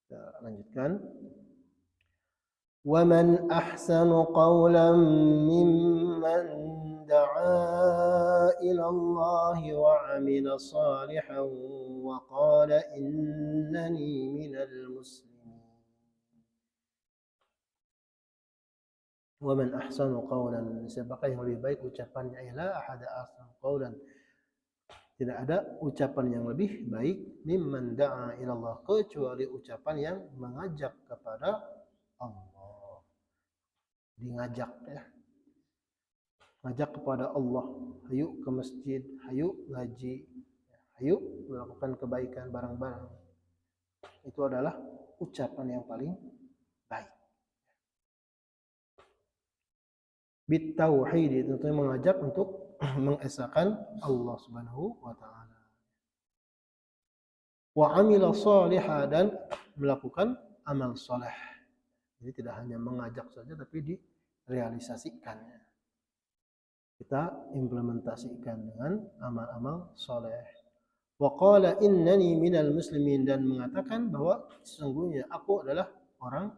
Kita lanjutkan. وَمَنْ أَحْسَنُ قَوْلًا مِّمَّنْ دَعَا إِلَى اللَّهِ وَعَمِلَ صَالِحًا وَقَالَ إِنَّنِي مِنَ الْمُسْلِمِينَ. وَمَنْ أَحْسَنُ قَوْلًا, siapakah yang lebih baik ucapannya? La ahada ahsanu qawlan, tidak ada ucapan yang lebih baik mimman da'a ila Allah, kecuali ucapan yang mengajak kepada Allah. Ngajak ya, ngajak kepada Allah, hayu ke masjid, hayu ngaji, hayu melakukan kebaikan bareng-bareng. Itu adalah ucapan yang paling baik. Bitauhid itu mengajak untuk mengesahkan Allah Subhanahu wa taala. Wa amila shalihah, dan melakukan amal saleh. Jadi tidak hanya mengajak saja tapi direalisasikannya. Kita implementasikan dengan amal-amal soleh. Wa qala innani minal muslimin, dan mengatakan bahwa sesungguhnya aku adalah orang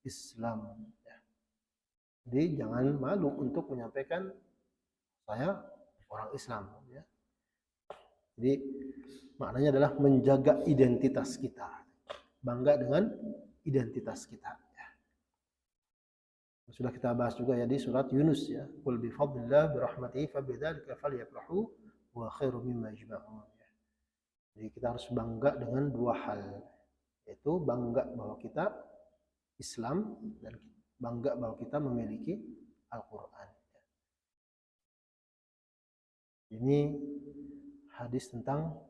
Islam. Jadi jangan malu untuk menyampaikan saya orang Islam. Ya. Jadi maknanya adalah menjaga identitas kita, bangga dengan identitas kita. Sudah kita bahas juga ya di surat Yunus ya. Qul bi fadlillah bi rahmatihi fa bidzalika falyafrahu wa khairu mimma yajma'un. Jadi kita harus bangga dengan dua hal, yaitu bangga bahwa kita Islam dan bangga bahwa kita memiliki Al-Qur'an. Ini hadis tentang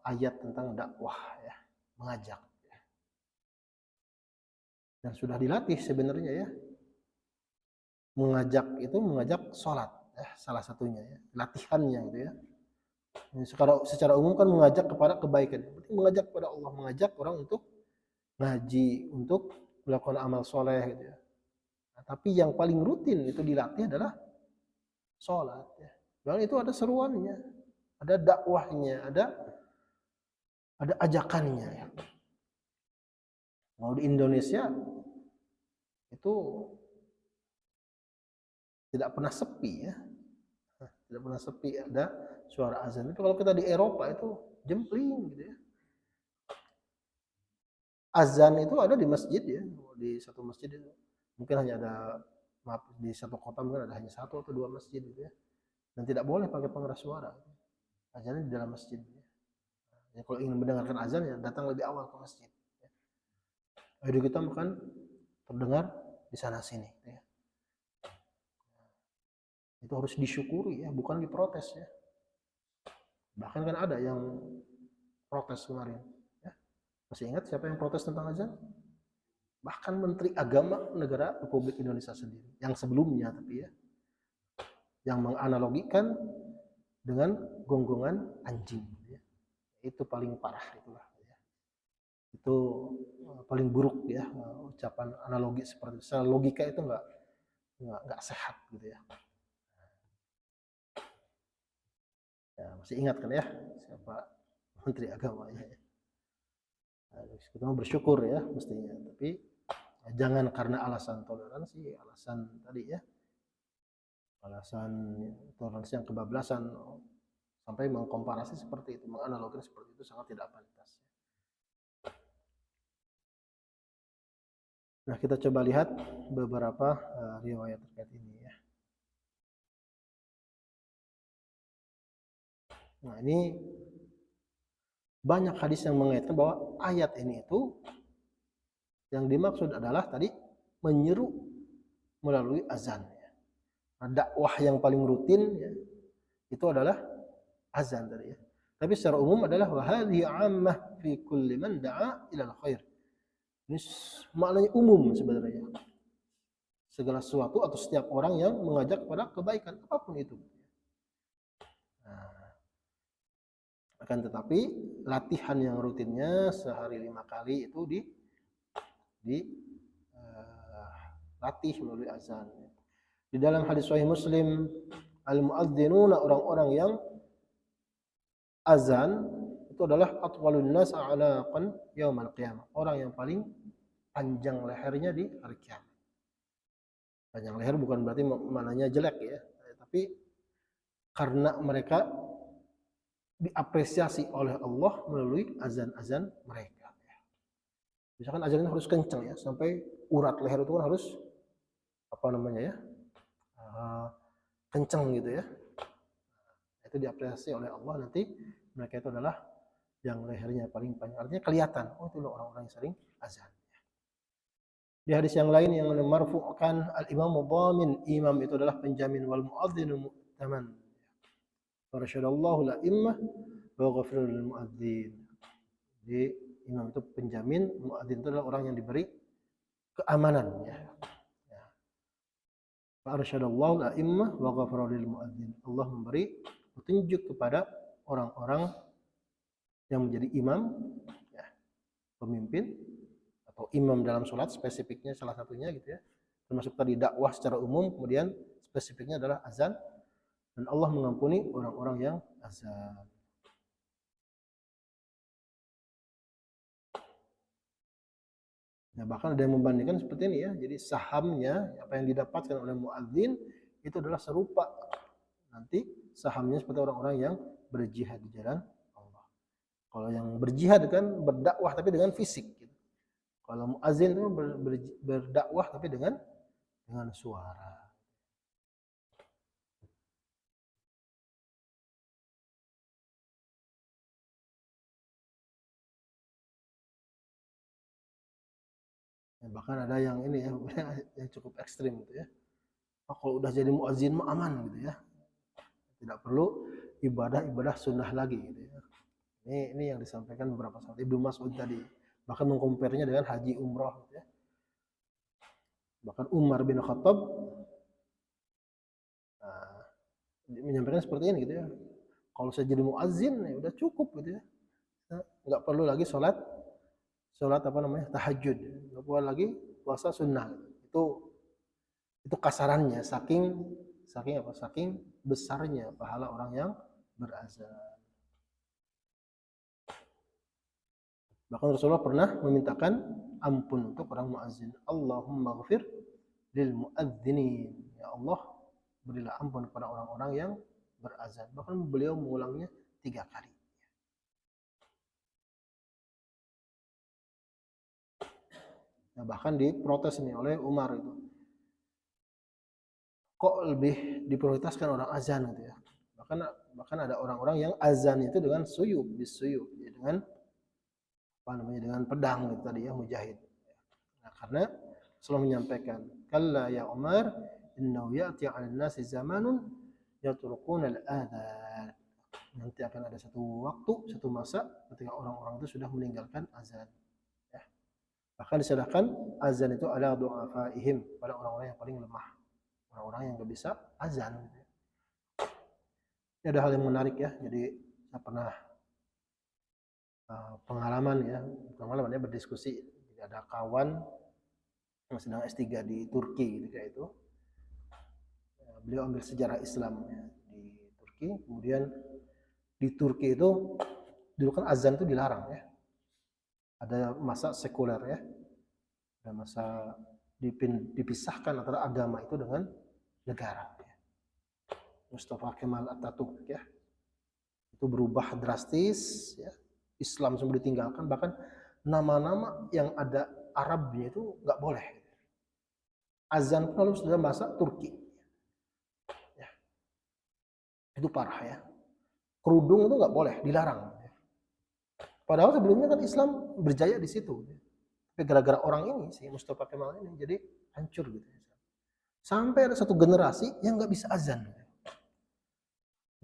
ayat tentang dakwah ya, mengajak. Dan sudah dilatih sebenarnya ya. Mengajak itu mengajak sholat ya, salah satunya ya, latihannya gitu ya. Secara umum kan mengajak kepada kebaikan, mengajak kepada Allah, mengajak orang untuk ngaji, untuk melakukan amal soleh gitu ya. Nah, tapi yang paling rutin itu dilatih adalah sholat ya. Dan itu ada seruannya, ada dakwahnya, ada ajakannya ya. Mau di Indonesia itu tidak pernah sepi ya, tidak pernah sepi ada suara azan. Itu kalau kita di Eropa itu jempling gitu ya. Azan itu ada di masjid ya, di satu masjid itu mungkin hanya ada, maaf, di satu kota mungkin ada hanya satu atau dua masjid gitu ya. Dan tidak boleh pakai pengeras suara. Azannya di dalam masjid. Ya, kalau ingin mendengarkan azan ya datang lebih awal ke masjid. Audio kita bukan terdengar di sana sini. Ya. Itu harus disyukuri ya, bukan diprotes ya. Bahkan kan ada yang protes kemarin. Ya. Masih ingat siapa yang protes tentang azan? Bahkan Menteri Agama negara Republik Indonesia sendiri. Yang sebelumnya tapi ya. yang menganalogikan dengan gonggongan anjing. Ya. Itu paling parah itulah. Ya. Itu paling buruk ya ucapan analogi seperti itu. Secara logika itu nggak sehat gitu ya. Ya, masih ingat kan ya siapa Menteri Agamanya? Kita bersyukur ya mestinya, tapi jangan karena alasan toleransi, alasan tadi ya, alasan toleransi yang kebablasan sampai mengkomparasi seperti itu, menganalogikan seperti itu sangat tidak pantas. Nah, kita coba lihat beberapa riwayat terkait ini ya. Nah, ini banyak hadis yang mengaitkan bahwa ayat ini itu yang dimaksud adalah tadi menyeru melalui azan. Ya. Nah, dakwah yang paling rutin ya, itu adalah azan tadi ya. Tapi secara umum adalah wahadhi ammah fi kulli man da'a ilal khair. Ini maknanya umum sebenarnya. Segala sesuatu atau setiap orang yang mengajak kepada kebaikan apapun itu. Nah, akan tetapi latihan yang rutinnya sehari 5 kali itu latih melalui azan. Di dalam hadis Sahih Muslim, al-muadzzinuna orang-orang yang azan itu adalah atwalun nas a'laqan yaumal qiyamah. Orang yang paling panjang lehernya di hari kiamat. Panjang leher bukan berarti maknanya jelek ya, tapi karena mereka diapresiasi oleh Allah melalui azan-azan mereka. Misalkan azannya harus kencang ya, sampai urat leher itu kan harus apa namanya ya, kencang gitu ya. Itu diapresiasi oleh Allah, nanti mereka itu adalah yang lehernya paling panjang. Artinya kelihatan, oh itu orang-orang yang sering azan. Di hadis yang lain yang marfu'kan al-imamu dhamin, imam itu adalah penjamin, wal muadzinu mu'taman. Farsyadallahu la'immah wa ghafirul lil muadzin. Jadi imam itu penjamin, muadzin itu adalah orang yang diberi keamanan ya. Farsyadallahu la'immah wa ghafirul lil muadzin. Allah memberi petunjuk kepada orang-orang yang menjadi imam ya, pemimpin atau imam dalam sholat, spesifiknya salah satunya gitu ya, termasuk tadi dakwah secara umum, kemudian spesifiknya adalah azan, dan Allah mengampuni orang-orang yang azan. Nah, bahkan ada yang membandingkan seperti ini ya, jadi sahamnya apa yang didapatkan oleh muadzin itu adalah serupa nanti sahamnya seperti orang-orang yang berjihad di jalan Allah. Kalau yang berjihad kan berdakwah tapi dengan fisik. Kalau muazin itu berdakwah tapi dengan suara. Ya, bahkan ada yang ini ya, yang cukup ekstrim gitu ya. Oh, kalau udah jadi muazin mah aman gitu ya. Tidak perlu ibadah sunnah lagi gitu ya. Ini yang disampaikan beberapa sahabat. Ibnu Mas'ud tadi bahkan mengkomparnya dengan haji umrah gitu ya. Bahkan Umar bin Khattab menyampaikan seperti ini gitu ya. Kalau saya jadi muazin ya udah cukup gitu ya. Nggak perlu lagi sholat apa namanya tahajud, nggak perlu lagi puasa sunnah. Itu kasarannya, saking besarnya pahala orang yang berazan. Bahkan Rasulullah pernah memintakan ampun untuk orang muazin. Allahumma ghafir lil muadzinin. Ya Allah, berilah ampun kepada orang-orang yang berazan. Bahkan beliau mengulangnya 3 kali. Nah, bahkan diprotes nih oleh Umar itu. Kok lebih diprioritaskan orang azan gitu ya. Bahkan ada orang-orang yang azan itu dengan suyub, bisuyub, ya, dengan apa namanya, dengan pedang gitu tadi ya, mujahid. Nah, karena Rasulullah menyampaikan, kalla ya Umar, innahu ya'ti 'alan nasi zamanun yatrukuna al-adzan. Nanti akan ada satu waktu, satu masa ketika orang-orang itu sudah meninggalkan azan. Ya. Bahkan diserahkan azan itu ala du'afaihim, pada orang-orang yang paling lemah, orang-orang yang nggak bisa azan. Ini ada hal yang menarik ya. Jadi saya pernah pengalaman ya, pengalaman ya berdiskusi. Jadi ada kawan yang sedang S3 di Turki ketika itu. Beliau ambil sejarah Islam ya, di Turki. Kemudian di Turki itu dulu kan azan itu dilarang ya. Ada masa sekuler ya. Ada masa dipisahkan antara agama itu dengan negara. Mustafa Kemal Atatürk ya, itu berubah drastis ya. Islam semua ditinggalkan, bahkan nama-nama yang ada Arabnya itu nggak boleh. Azan pun harus dalam bahasa Turki ya. Itu parah ya. Kerudung itu nggak boleh, dilarang ya. Padahal sebelumnya kan Islam berjaya di situ ya. Tapi gara-gara orang ini si Mustafa Kemal ini jadi hancur gitu ya. Sampai ada satu generasi yang nggak bisa azan.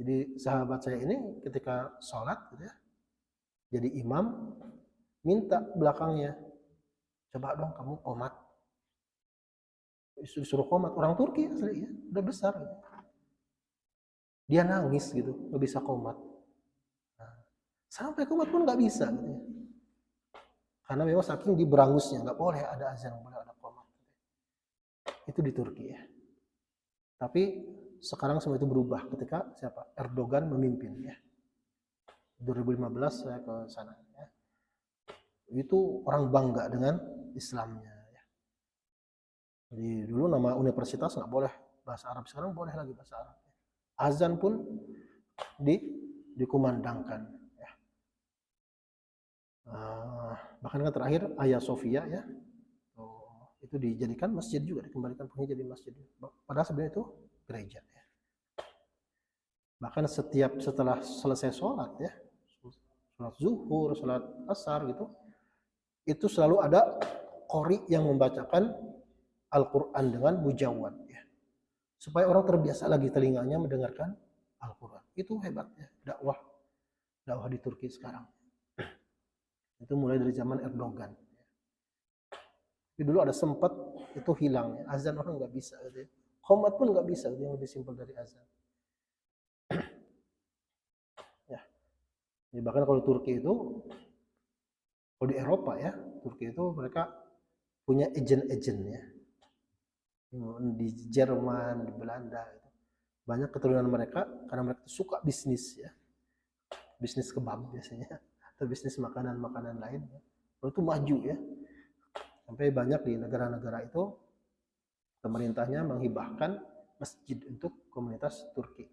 Jadi sahabat saya ini ketika sholat gitu ya, jadi imam, minta belakangnya, coba dong kamu qomat. Disuruh qomat, orang Turki asli ya, udah besar. Gitu. Dia nangis gitu, nggak bisa qomat. Nah, sampai qomat pun nggak bisa gitu ya. Karena memang saking diberangusnya, nggak boleh ada azan, nggak boleh ada qomat. Itu di Turki ya. Tapi sekarang semua itu berubah ketika siapa? Erdogan memimpin ya. 2015 saya ke sana ya. Itu orang bangga dengan Islamnya ya. Jadi dulu nama universitas nggak boleh bahasa Arab, sekarang boleh lagi bahasa Arab. Azan pun dikumandangkan ya. Bahkan kan terakhir Hagia Sophia ya, itu dijadikan masjid juga, dikembalikan fungsinya jadi masjid. Padahal sebenarnya itu gereja ya. Bahkan setelah selesai sholat ya, sholat zuhur, sholat asar gitu, itu selalu ada qori yang membacakan Al-Quran dengan mujawwad ya. Supaya orang terbiasa lagi telinganya mendengarkan Al-Quran. Itu hebatnya dakwah di Turki sekarang. Itu mulai dari zaman Erdogan. Tapi dulu ada sempat itu hilang ya. Azan orang nggak bisa gitu ya. Qomat pun nggak bisa, itu yang lebih simpel dari azan. Ya. Jadi bahkan kalau Turki itu, kalau di Eropa ya, Turki itu mereka punya agen-agen ya. Di Jerman, di Belanda gitu. Banyak keturunan mereka karena mereka suka bisnis ya. Bisnis kebab biasanya atau bisnis makanan-makanan lain ya. Lalu itu maju ya. Sampai banyak di negara-negara itu pemerintahnya menghibahkan masjid untuk komunitas Turki.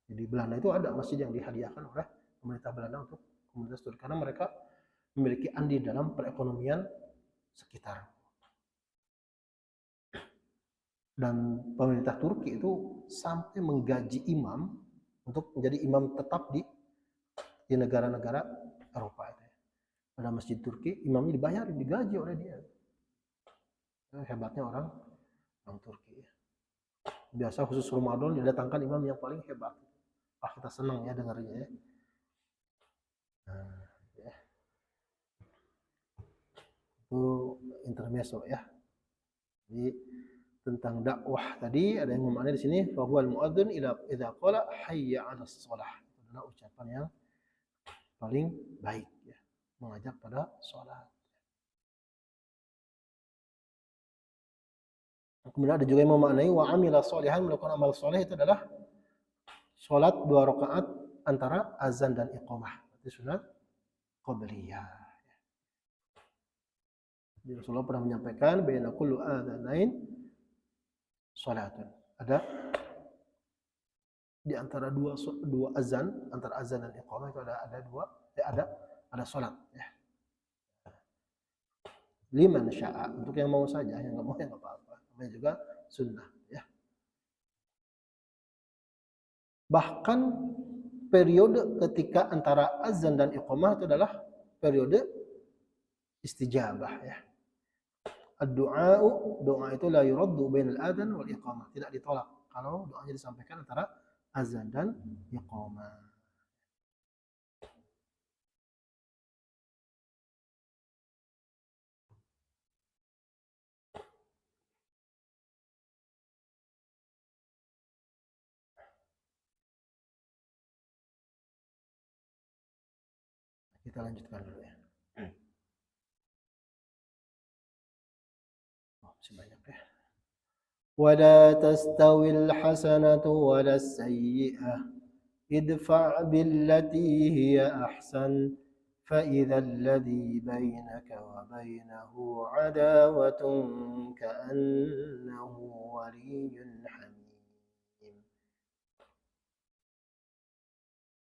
Jadi Belanda itu ada masjid yang dihadiahkan oleh pemerintah Belanda untuk komunitas Turki karena mereka memiliki andil dalam perekonomian sekitar. Dan pemerintah Turki itu sampai menggaji imam untuk menjadi imam tetap di negara-negara Eropa itu. Pada masjid Turki imamnya dibayar, digaji oleh dia. Hebatnya orang Turki. Biasa khusus Ramadan didatangkan imam yang paling hebat. Kita senang ya dengarnya ya. Nah, ya. Itu intermezzo ya. Jadi tentang dakwah tadi ada yang memaknai di sini fahuwal muadzin idza qala hayya 'alas shalah. Itu adalah ucapan yang paling baik ya, mengajak pada sholat. Kemudian ada juga yang memaknai wa amila sholihan, melakukan amal soleh itu adalah sholat 2 rakaat antara azan dan iqamah. Itu sunat qabliyah. Jadi Rasulullah pernah menyampaikan baina kullu adzanain sholatun. Ada di antara dua azan, antara azan dan iqamah itu ada sholat ya. Liman sya'a, untuk yang mau saja, yang nggak mau ya nggak apa-apa. Namanya juga sunnah ya. Bahkan periode ketika antara azan dan iqamah itu adalah periode istijabah ya. Doa itu la yuraddu bainal adzan wal iqamah, tidak ditolak kalau doanya disampaikan antara azan dan iqamah. Kita lanjutkan dulu ya. Oh, masih banyak ya. ولا تستوي الحسنة ولا السيئة ادفع بالتي هي أحسن فإذا الذي بينك وبينه عداوة كأنه ولي حميم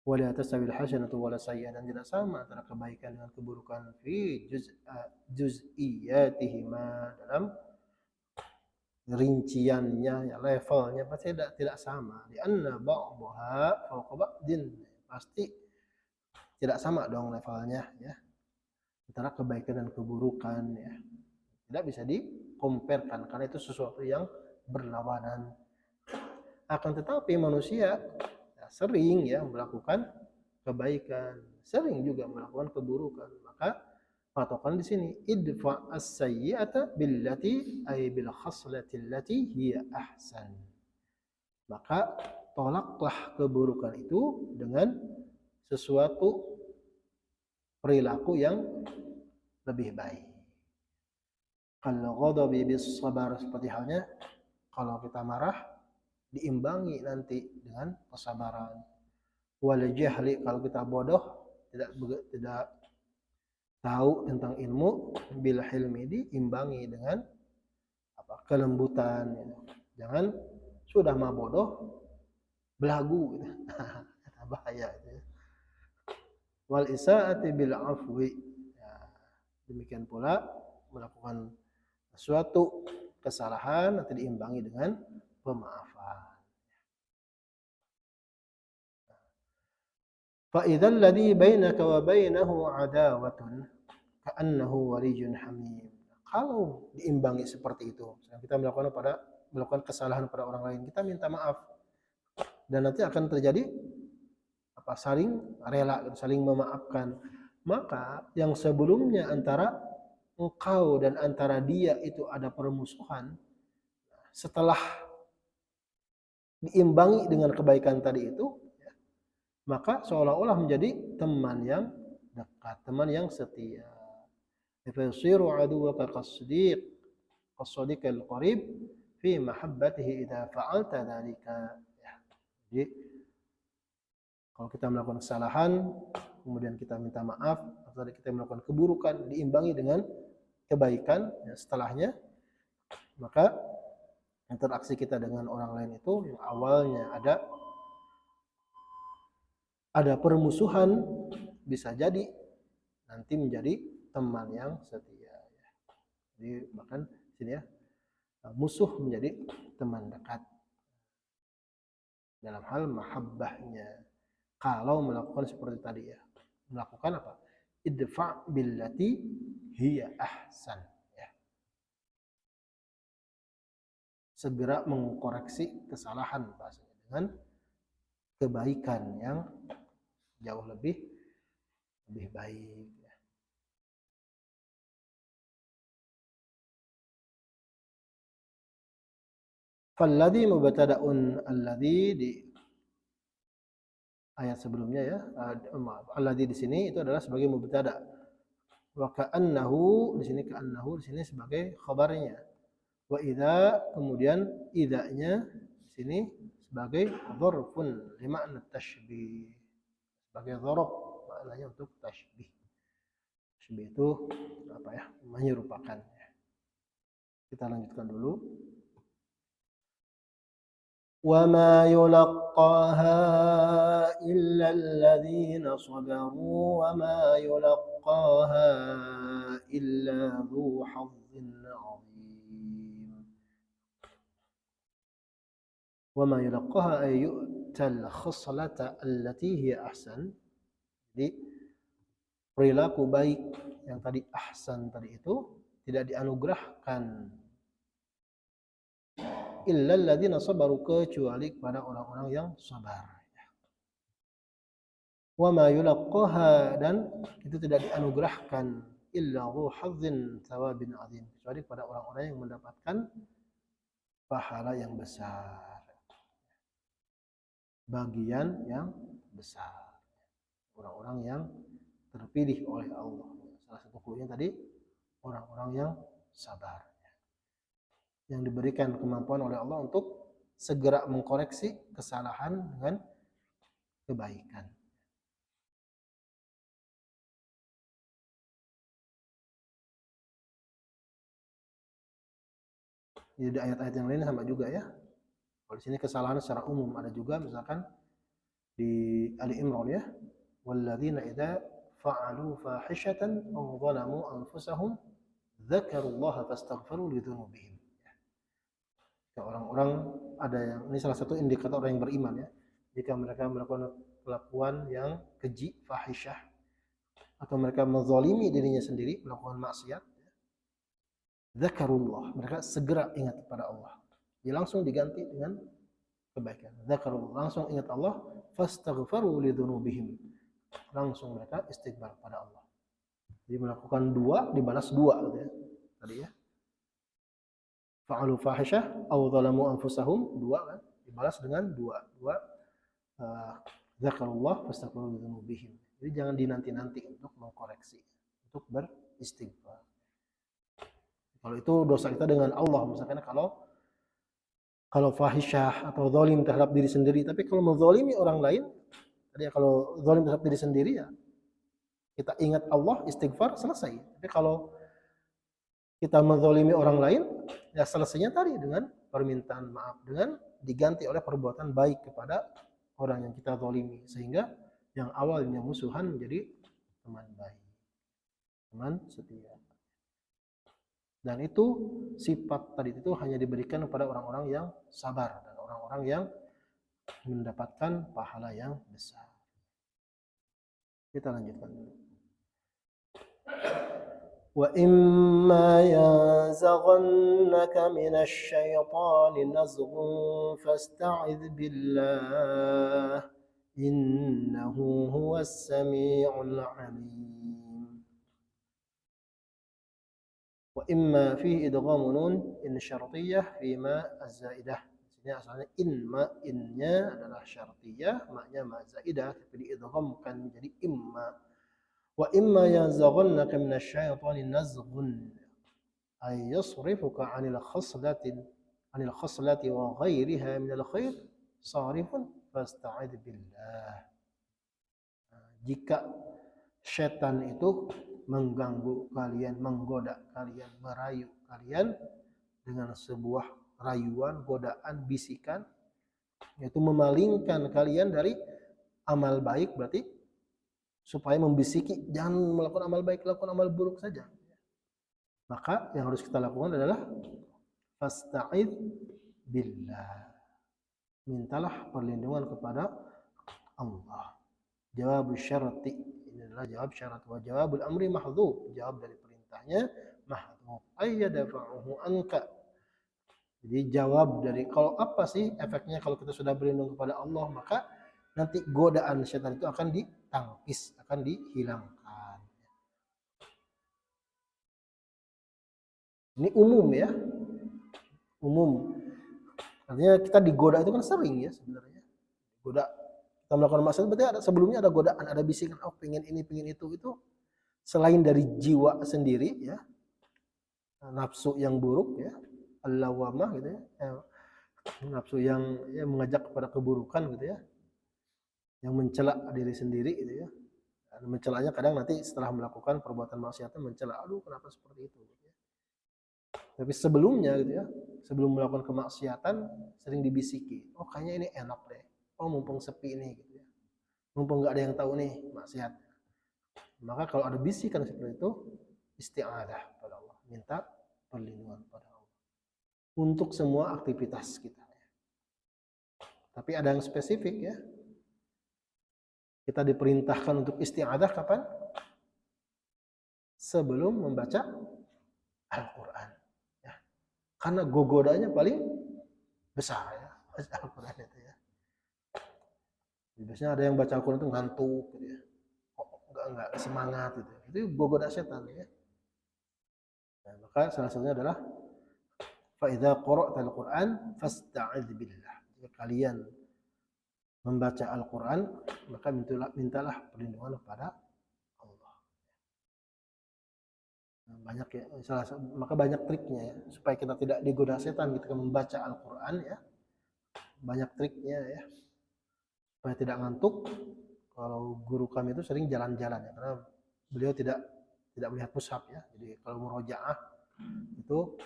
ولا تستوي الحسنة ولا السيئة, dan tidak sama antara kebaikan dengan keburukan fi juz'iyatihima, dalam rinciannya, ya, levelnya pasti tidak sama. Di anna ba'daha fawqa ba'din, pasti tidak sama dong levelnya ya antara kebaikan dan keburukan ya. Tidak bisa dikomparkan karena itu sesuatu yang berlawanan. Akan tetapi manusia ya, sering ya melakukan kebaikan, sering juga melakukan keburukan. Maka patokan di sini idfa as-sayyi'ata billati ay bil khaslati allati hiya ahsan. Maka tolaklah keburukan itu dengan sesuatu perilaku yang lebih baik. Kalau ghadabi bis sabar, seperti halnya kalau kita marah diimbangi nanti dengan kesabaran. Wal jahli, kalau kita bodoh tidak tahu tentang ilmu, bil hilmi, diimbangi dengan kelembutan. Jangan sudah mah bodoh belagu gitu. Bahaya itu ya. Wal isaati bil afwi, ya, demikian pula melakukan suatu kesalahan nanti diimbangi dengan pemaafan. Fa idzal ladzi bainaka wa bainahu adawatun ka'annahu waliyyun hamim. Kalau diimbangi seperti itu, kita melakukan kesalahan pada orang lain, kita minta maaf dan nanti akan terjadi saling rela, saling memaafkan. Maka yang sebelumnya antara engkau dan antara dia itu ada permusuhan, setelah diimbangi dengan kebaikan tadi itu, maka seolah-olah menjadi teman yang dekat, teman yang setia. Fasiru aduwaka qasdiq qasdiqal qarib fi mahabbatihi idza fa'alta dzalika. Jadi kalau kita melakukan kesalahan, kemudian kita minta maaf, atau kita melakukan keburukan, diimbangi dengan kebaikan ya, setelahnya, maka interaksi kita dengan orang lain itu yang awalnya ada permusuhan, bisa jadi nanti menjadi teman yang setia. Jadi bahkan sini ya, musuh menjadi teman dekat dalam hal mahabbahnya. Kalau melakukan seperti tadi ya, melakukan apa? Idfa' billati hiya ahsan. Ya. Segera mengkoreksi kesalahan bahasanya dengan kebaikan yang jauh lebih baik. Ya. Falladhi mubtada'un, alladhi di ayat sebelumnya ya, alladhi di sini itu adalah sebagai mubtada. Wa ka'annahu di sini, ka'annahu di sini sebagai khabarnya. Wa idza, kemudian idzanya di sini sebagai dzarfun li makna tashbih. Sebagai dzarf maknanya untuk tashbih. Tashbih itu apa ya? Menyerupakan. Kita lanjutkan dulu. وما يلقاها إلا الذين صبروا وما يلقاها إلا ذو حظ عظيم. وما يلقاها أي يؤتى الخصلة التي هي أحسن. Jadi perilaku baik yang tadi ahsan tadi itu tidak dianugerahkan illal ladzina sabaru, kecuali kepada orang-orang yang sabar. Wa ma yulaqqaha, dan itu tidak dianugerahkan illa dzu hazzin tsawabin azim, kecuali kepada orang-orang yang mendapatkan pahala yang besar, bagian yang besar, orang-orang yang terpilih oleh Allah. Salah satu clue-nya tadi orang-orang yang sabar, yang diberikan kemampuan oleh Allah untuk segera mengkoreksi kesalahan dengan kebaikan. Jadi di ayat-ayat yang lain sama juga ya. Kalau di sini kesalahan secara umum, ada juga misalkan di Ali Imran ya, walladzina idza fa'alu fahishatan aw zalamu anfusahum dzakarullaha fastaghfiru lidzunubihim. Orang-orang ada yang, ini salah satu indikator orang yang beriman ya. Jika mereka melakukan kelakuan yang keji, fahisyah, atau mereka menzalimi dirinya sendiri, melakukan maksiat, dzakarullah, mereka segera ingat kepada Allah. Dia langsung diganti dengan kebaikan. Dzakarullah, langsung ingat Allah, fastaghfiru lidzunubihim. Langsung mereka istighfar pada Allah. Jadi melakukan dua dibalas dua gitu ya. Tadi ya. Fa'alu fahisyah aw zalamu anfusahum, dua kan, dibalas dengan dua zakarullah fastaghfiru lidzunubihim. Jadi jangan dinanti-nanti untuk mengkoreksi, untuk beristighfar. Kalau itu dosa kita dengan Allah, misalkan kalau fahisyah atau zalim terhadap diri sendiri, tapi kalau menzalimi orang lain, tadi ya, kalau zalim terhadap diri sendiri ya kita ingat Allah, istighfar, selesai. Tapi kalau kita menzalimi orang lain, ya selesainya tadi dengan permintaan maaf, dengan diganti oleh perbuatan baik kepada orang yang kita zalimi, sehingga yang awalnya musuhan menjadi teman baik, teman setia. Dan itu sifat tadi itu hanya diberikan kepada orang-orang yang sabar dan orang-orang yang mendapatkan pahala yang besar. Kita lanjutkan dulu. وَإِمَّا يَنزَغَنَّكَ مِنَ الشَّيْطَانِ نَزْغٌ فَاسْتَعِذْ بِاللَّهِ إِنَّهُ هُوَ السَّمِيعُ الْعَلِيمُ. وَإِمَّا فِيهِ إِدْغَامُ نُونٍ إِنْ شَرْطِيَّةٍ فِي مَا الزَّائِدَةِ. Ini asalnya innya adalah syartiyah, maknya ma zaidah, tapi diidghamkan menjadi imma. Wa imma yanzaghannaka minasyaitani nazghun ay yasrifuka 'anil khaslati wa ghairiha minal khair sarifun fasta'id billah. Jika setan itu mengganggu kalian, menggoda kalian, merayu kalian dengan sebuah rayuan, godaan, bisikan, yaitu memalingkan kalian dari amal baik, berarti supaya membisiki jangan melakukan amal baik, lakukan amal buruk saja. Maka yang harus kita lakukan adalah fasta'id billah. Mintalah perlindungan kepada Allah. Jawab syarti, ini adalah jawab syarat. Wa jawabul amri mahdhuf, jawab dari perintahnya mahdhuf. Ayyadafa'uhu anka. Jadi jawab dari, kalau apa sih efeknya kalau kita sudah berlindung kepada Allah, maka nanti godaan setan itu akan ditangkis, akan dihilangkan. Ini umum ya, umum. Artinya kita digoda itu kan sering ya sebenarnya. Goda, kita melakukan maksiat berarti ada sebelumnya ada godaan, ada bisikan, oh pengen ini, pengen itu selain dari jiwa sendiri ya, nafsu yang buruk ya, al-lawamah gitu ya, nafsu yang ya, mengajak kepada keburukan gitu ya, yang mencela diri sendiri gitu ya. Dan mencelanya kadang nanti setelah melakukan perbuatan maksiatnya mencela, aduh kenapa seperti itu gitu ya. Tapi sebelumnya gitu ya, sebelum melakukan kemaksiatan sering dibisiki, oh kayaknya ini enak deh, oh mumpung sepi nih gitu ya, mumpung nggak ada yang tahu nih maksiat. Maka kalau ada bisikan seperti itu, isti'adah pada Allah, minta perlindungan pada Allah untuk semua aktivitas kita. Tapi ada yang spesifik ya. Kita diperintahkan untuk isti'adah kapan? Sebelum membaca Al-Quran. Ya. Karena godanya paling besar ya, Al-Quran itu ya. Biasanya ada yang baca Al-Quran itu ngantuk gitu ya. Kok enggak semangat gitu. Itu goda setan ya. Nah, maka salah satunya adalah fa idza qara'tal Qur'an fasta'idz billah. Jika kalian membaca Al-Quran, maka mintalah perlindungan kepada Allah. Banyak ya, maka banyak triknya ya supaya kita tidak digoda setan ketika membaca Al-Qur'an ya. Banyak triknya ya supaya tidak ngantuk. Kalau guru kami itu sering jalan-jalan ya karena beliau tidak melihat mushaf ya. Jadi kalau murojaah itu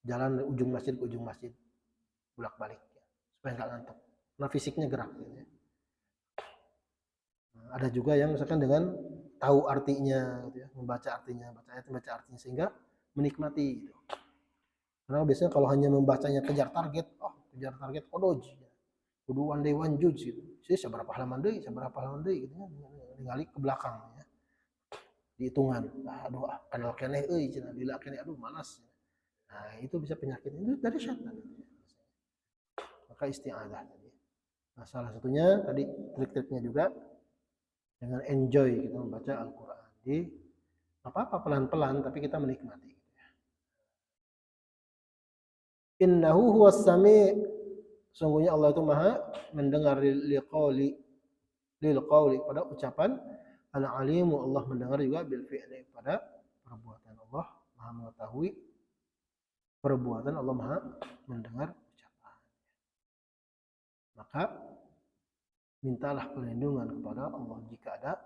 jalan dari ujung masjid ke ujung masjid bolak-balik ya, supaya nggak ngantuk. Karena fisiknya gerak gitu ya. Nah, ada juga yang misalkan dengan tahu artinya gitu ya, membaca artinya, baca artinya sehingga menikmati gitu. Karena biasanya kalau hanya membacanya kejar target kodoj. Kudu one day one judge gitu. Sih seberapa halaman deui gitu ya. Ningali ke belakang ya. Dihitungan. Aduh kenal keneh euy cenah lila keneh aduh malas. Nah, itu bisa penyakit itu dari setan. Maka isti'adzah tadi. Nah, salah satunya tadi trik-triknya juga dengan enjoy kita membaca Al-Qur'an. Jadi apa-apa pelan-pelan tapi kita menikmati. Innahu huwas sami', sungguhnya Allah itu maha mendengar lil qawli pada ucapan, al-alimu Allah mendengar juga bil fi'li pada perbuatan. Allah maha mengetahui perbuatan, Allah maha mendengar ucapan. Maka mintalah perlindungan kepada Allah jika ada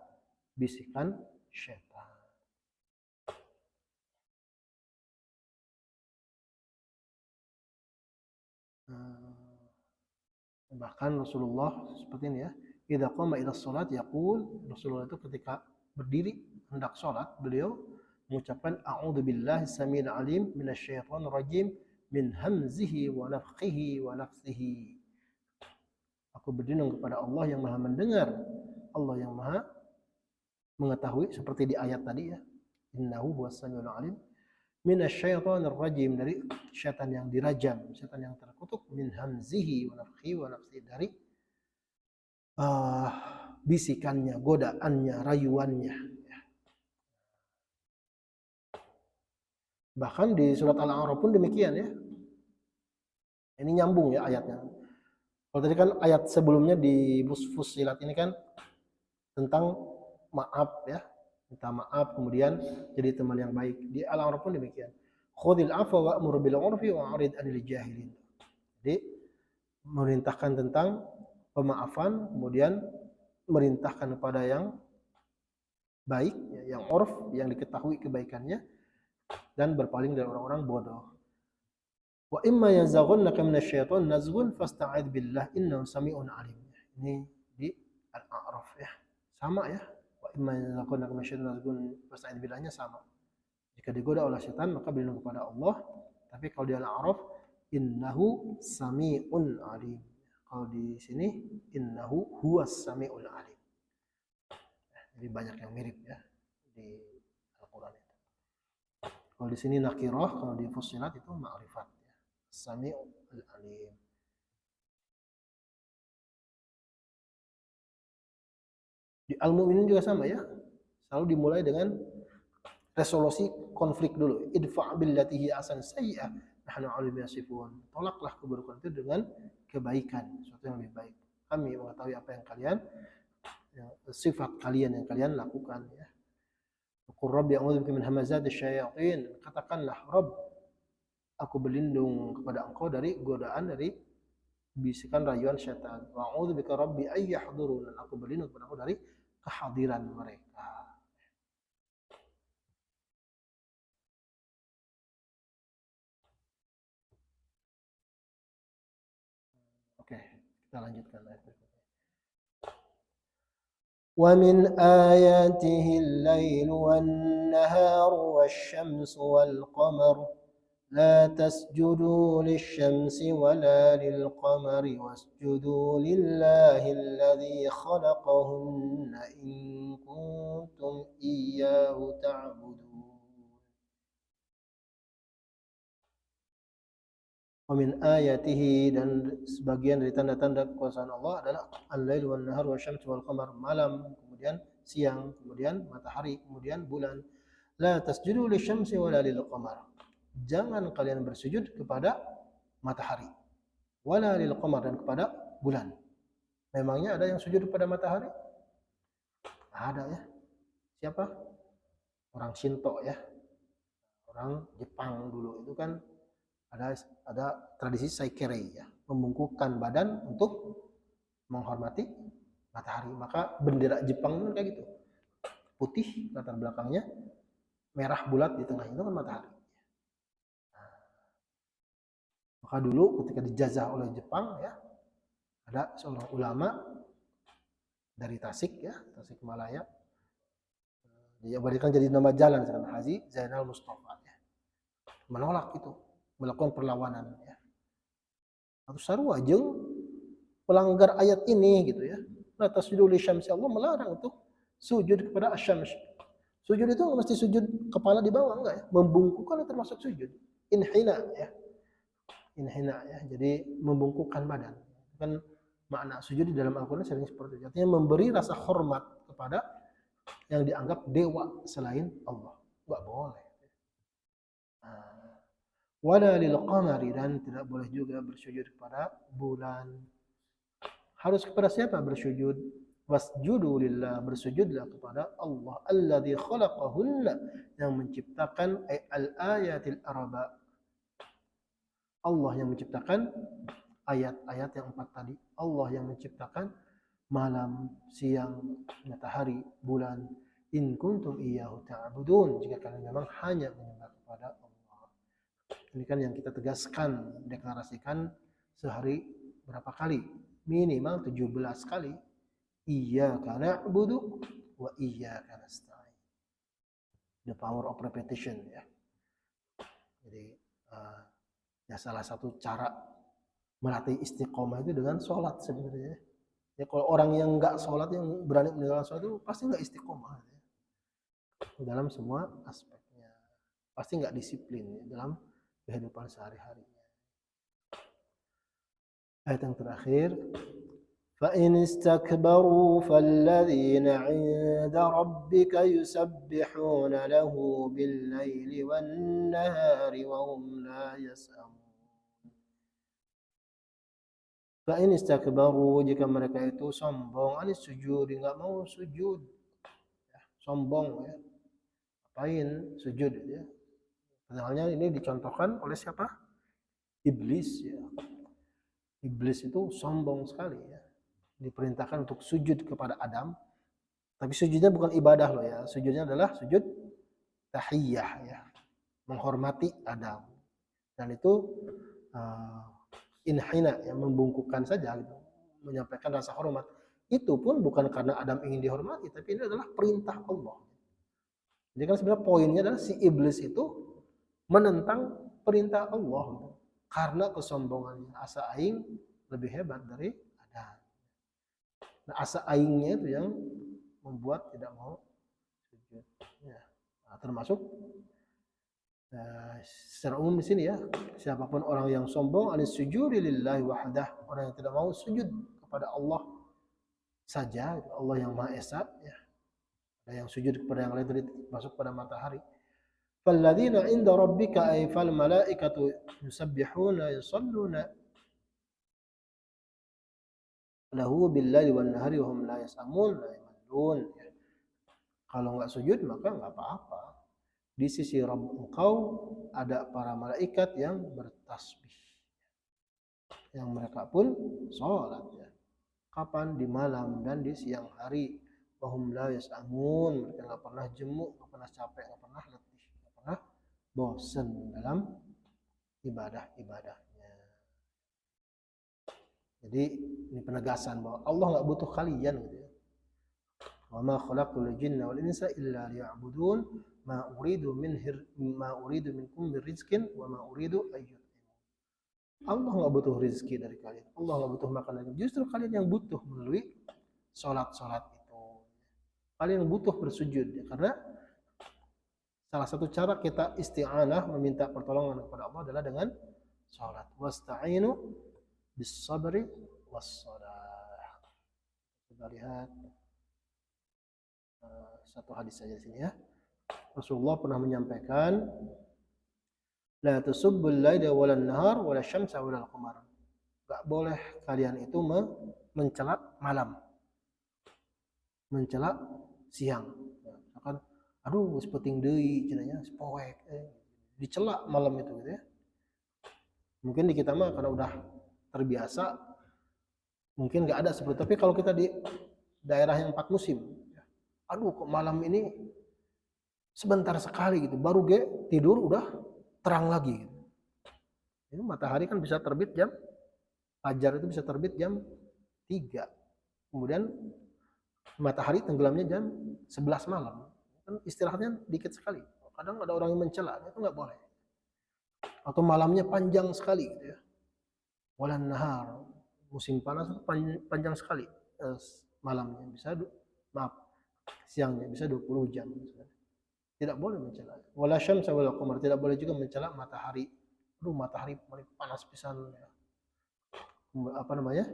bisikan syaitan. Bahkan Rasulullah seperti ini ya, idza qama ila shalat yaqul, Rasulullah itu ketika berdiri hendak salat beliau mengucapkan a'udzubillahi samil alim minasyaitonir rajim min hamzihi wa nafthihi wa nafthihi. Aku berlindung kepada Allah yang maha mendengar, Allah yang maha mengetahui, seperti di ayat tadi ya, innahu huwas samiul alim minasyaitonir rajim, dari syaitan yang dirajam, syaitan yang terkutuk, min hamzihi wa nafthihi wa nafthihi, dari bisikannya, godaannya, rayuannya. Bahkan di surat Al-A'raf pun demikian ya. Ini nyambung ya ayatnya. Kalau tadi kan ayat sebelumnya di Fussilat ini kan tentang maaf ya, minta maaf kemudian jadi teman yang baik. Di Al-A'raf pun demikian. Khudil afwa wa'mur bil 'urfi wa'rid 'anil jahilin. Jadi merintahkan tentang pemaafan, kemudian merintahkan kepada yang baik, yang urf, yang diketahui kebaikannya, dan berpaling dari orang-orang bodoh. Wa imma yanzaghannaka minasyaiton nazghun fasta'id billah innahu sami'un 'alim. Ini di Al-A'raf ya. Sama ya. Wa imma yanzaghannaka minasyaiton nazghun fasta'id billahnya sama. Jika digoda oleh setan maka berlindung kepada Allah. Tapi kalau di Al-A'raf innahu sami'un 'alim. Kalau di sini innahu huwas sami'ul 'alim. Jadi banyak yang mirip ya di Al-Qur'an itu. Kalau di sini nakirah, kalau di Fussilat itu ma'rifat ya. Sami'ul 'alim. Di Al-Mu'minin juga sama ya. Selalu dimulai dengan resolusi konflik dulu. Idfa' billati hi ahsan sayyi'ah nahnu 'alim yasifun. Tolaklah keburukan itu dengan kebaikan, sesuatu yang lebih baik. Kami mengetahui apa yang kalian sifat kalian yang kalian lakukan ya. Qur rabbi a'udzubika min hamazatish syayatin. Katakanlah, Rabb, aku berlindung kepada Engkau dari godaan, dari bisikan rayuan syaitan. Wa a'udzubika rabbi ay yahdurun. Aku berlindung kepada Engkau dari kehadiran mereka. Oke, kita lanjutkan ayat berikutnya. ومن آياته الليل والنهار والشمس والقمر لا تسجدوا للشمس ولا للقمر واسجدوا لله الذي خلقهن إن كنتم إياه تعبدون. Wamin ayatihi, dan sebagian dari tanda-tanda kekuasaan Allah adalah al-lail wan nahar wasyamsu wal qamar, malam, kemudian siang, kemudian matahari, kemudian bulan. La tasjudu lisyamsi wala lil qamar. Jangan kalian bersujud kepada matahari, wala lil qamar, dan kepada bulan. Memangnya ada yang sujud kepada matahari? Ada ya. Siapa? Orang Shinto ya. orang Jepang dulu itu kan ada tradisi Saikere ya, membungkukkan badan untuk menghormati matahari. Maka bendera Jepang itu kayak gitu. Putih latar belakangnya, merah bulat di tengah itu kan matahari. Maka dulu ketika dijajah oleh Jepang ya, ada seorang ulama dari Tasik ya, Tasik Malaya. Dia berikan jadi nama jalan sekarang, Haji Zainal Mustafa ya. Menolak itu, melakukan perlawanan ya. Atau sarua jeung pelanggar ayat ini gitu ya. La tasjudu li syamsi, Allah melarang untuk sujud kepada asyams. Sujud itu nggak mesti sujud kepala di bawah, enggak ya. Membungkukkan itu termasuk sujud. Inhina ya. Inhina ya. Jadi membungkukkan badan. Kan makna sujud di dalam Al-Qur'an sering seperti itu. Artinya memberi rasa hormat kepada yang dianggap dewa selain Allah. Enggak boleh. Wala lil qamari, dan tidak boleh juga bersujud kepada bulan. Harus kepada siapa bersujud? Wasjudu lillah, bersujudlah kepada Allah alladzi khalaqahunna, yang menciptakan al-ayatil arba. Allah yang menciptakan ayat-ayat yang 4 tadi. Allah yang menciptakan malam, siang, matahari, bulan. In kuntum iyyahu ta'budun, jika kalian memang hanya menyembah kepada Allah. Ini kan yang kita tegaskan, deklarasikan sehari berapa kali? Minimal 17 kali. Iyyaka na'budu wa iyyaka nasta'in. The power of repetition ya. Jadi ya salah satu cara melatih istiqomah itu dengan sholat sebenarnya. Ya kalau orang yang nggak sholat, yang berani meninggalkan sholat itu pasti nggak istiqomah ya. Dalam semua aspeknya. Pasti nggak disiplin ya, dalam kehidupan sehari-harinya. Ayat yang terakhir, فَإِنِ اسْتَكْبَرُوا فَالَّذِينَ عِندَ رَبِّكَ يُسَبِّحُونَ لَهُ بِاللَّيْلِ وَالنَّهَارِ وَهُمْ لَا يَسْأَمُونَ. فَإِنِ اسْتَكْبَرُوا, jika mereka itu sombong, anis sujud, nggak mau sujud, ya, sombong ya, apain sujud ya. Padahal ini dicontohkan oleh siapa? Iblis ya. Iblis itu sombong sekali ya. Diperintahkan untuk sujud kepada Adam, tapi sujudnya bukan ibadah loh ya, sujudnya adalah sujud tahiyyah ya, menghormati Adam, dan itu inhina ya, membungkukkan saja gitu, menyampaikan rasa hormat. Itu pun bukan karena Adam ingin dihormati, tapi ini adalah perintah Allah. Jadi kan sebenarnya poinnya adalah si iblis itu menentang perintah Allah gitu, karena kesombongannya, asa aing lebih hebat dari Adam. Nah, asa aingnya itu yang membuat tidak mau sujud. Ya. Nah, termasuk secara umum di sini ya, siapapun orang yang sombong anis sujudi lillahi wahdah, orang yang tidak mau sujud kepada Allah saja, Allah yang Maha Esa ya. Ada yang sujud kepada yang lain tadi masuk pada matahari. Falladzina 'inda rabbika ay fal malaikatu yusabbihuna yusalluna lahu billaili wan nahari wa hum la yasamun la yamallun. Kalau enggak sujud maka enggak apa-apa. Di sisi Rabb engkau ada para malaikat yang bertasbih, yang mereka pun sholat ya. Kapan? Di malam dan di siang hari. Wa hum la yasamun, mereka enggak pernah jemu, enggak pernah capek, enggak pernah letih, enggak pernah bosan dalam ibadah-ibadahnya. Jadi ini penegasan bahwa Allah nggak butuh kalian gitu ya. Wa ma khalaqtul jinna wal insa illa liya'budun ma uridu minkum min rizqin wa ma uridu ayyut'imun. Allah nggak butuh rezeki dari kalian. Allah nggak butuh makanan. Justru kalian yang butuh melalui salat-salat itu. Kalian butuh bersujud ya, karena salah satu cara kita isti'anah, meminta pertolongan kepada Allah adalah dengan salat. Wasta'inu bis-sabri was-shalah. Kita lihat satu hadis saja di sini ya. Rasulullah pernah menyampaikan, la tusubbul laila walan nahar wala syamsa wala qamar. Enggak boleh kalian itu mencela malam, mencela siang. Misalkan aduh geus peuting deui cenah nya, poek dicela malam itu gitu ya. Mungkin di kita mah karena udah terbiasa, mungkin nggak ada seperti. Tapi kalau kita di daerah yang 4 musim, aduh kok malam ini sebentar sekali gitu, baru tidur udah terang lagi. Gitu. Ini matahari kan bisa terbit fajar itu bisa terbit jam 3. Kemudian matahari tenggelamnya jam 11 malam. Kan istirahatnya dikit sekali. Kadang ada orang yang mencela, itu nggak boleh. Atau malamnya panjang sekali gitu ya. Walan nahar, musim panas panjang sekali malamnya, siangnya bisa 20 jam. Tidak boleh mencela. Wala syamsa wala qamar, tidak boleh juga mencela matahari. Aduh, matahari panas pisan ya. Apa namanya?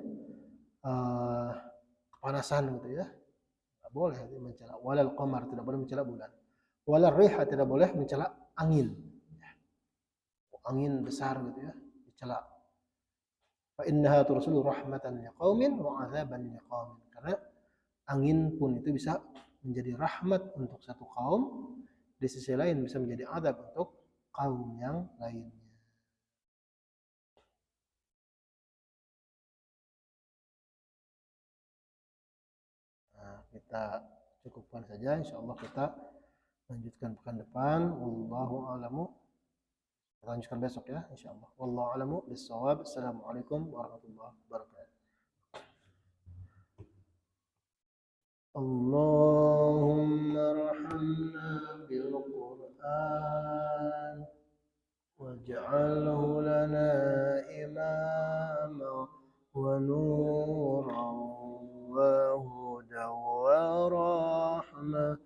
Kepanasan gitu ya. Tidak boleh mencela. Walal qamar, tidak boleh mencela bulan. Walal riha, tidak boleh mencela angin. Angin besar gitu ya, dicela. Fa innaha tursulu rahmatan liqaumin wa 'adzaban liqaumin. Karena angin pun itu bisa menjadi rahmat untuk satu kaum, di sisi lain bisa menjadi azab untuk kaum yang lainnya. Nah, kita cukupkan saja, insyaallah kita lanjutkan pekan depan. Wallahu a'lamu. Kita lanjutkan besok ya, insyaallah. Wallahu a'lamu bissawab. Assalamualaikum warahmatullahi wabarakatuh. اللهم ارحمنا بالقرآن واجعله لنا إماما ونورا وهدى ورحمة.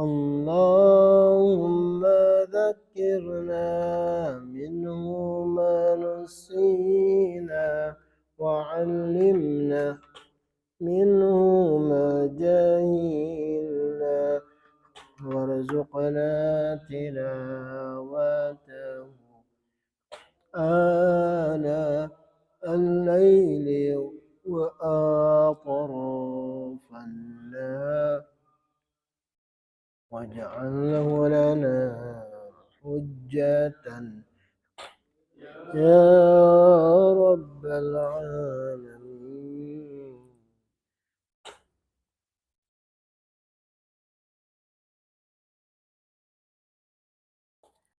اللهم ذكرنا منه ما نسينا وعلمنا منه ما جهلنا وارزقنا تلاوته آناء الليل وأطراف النهار واجعله لنا حجة يا رب العالمين.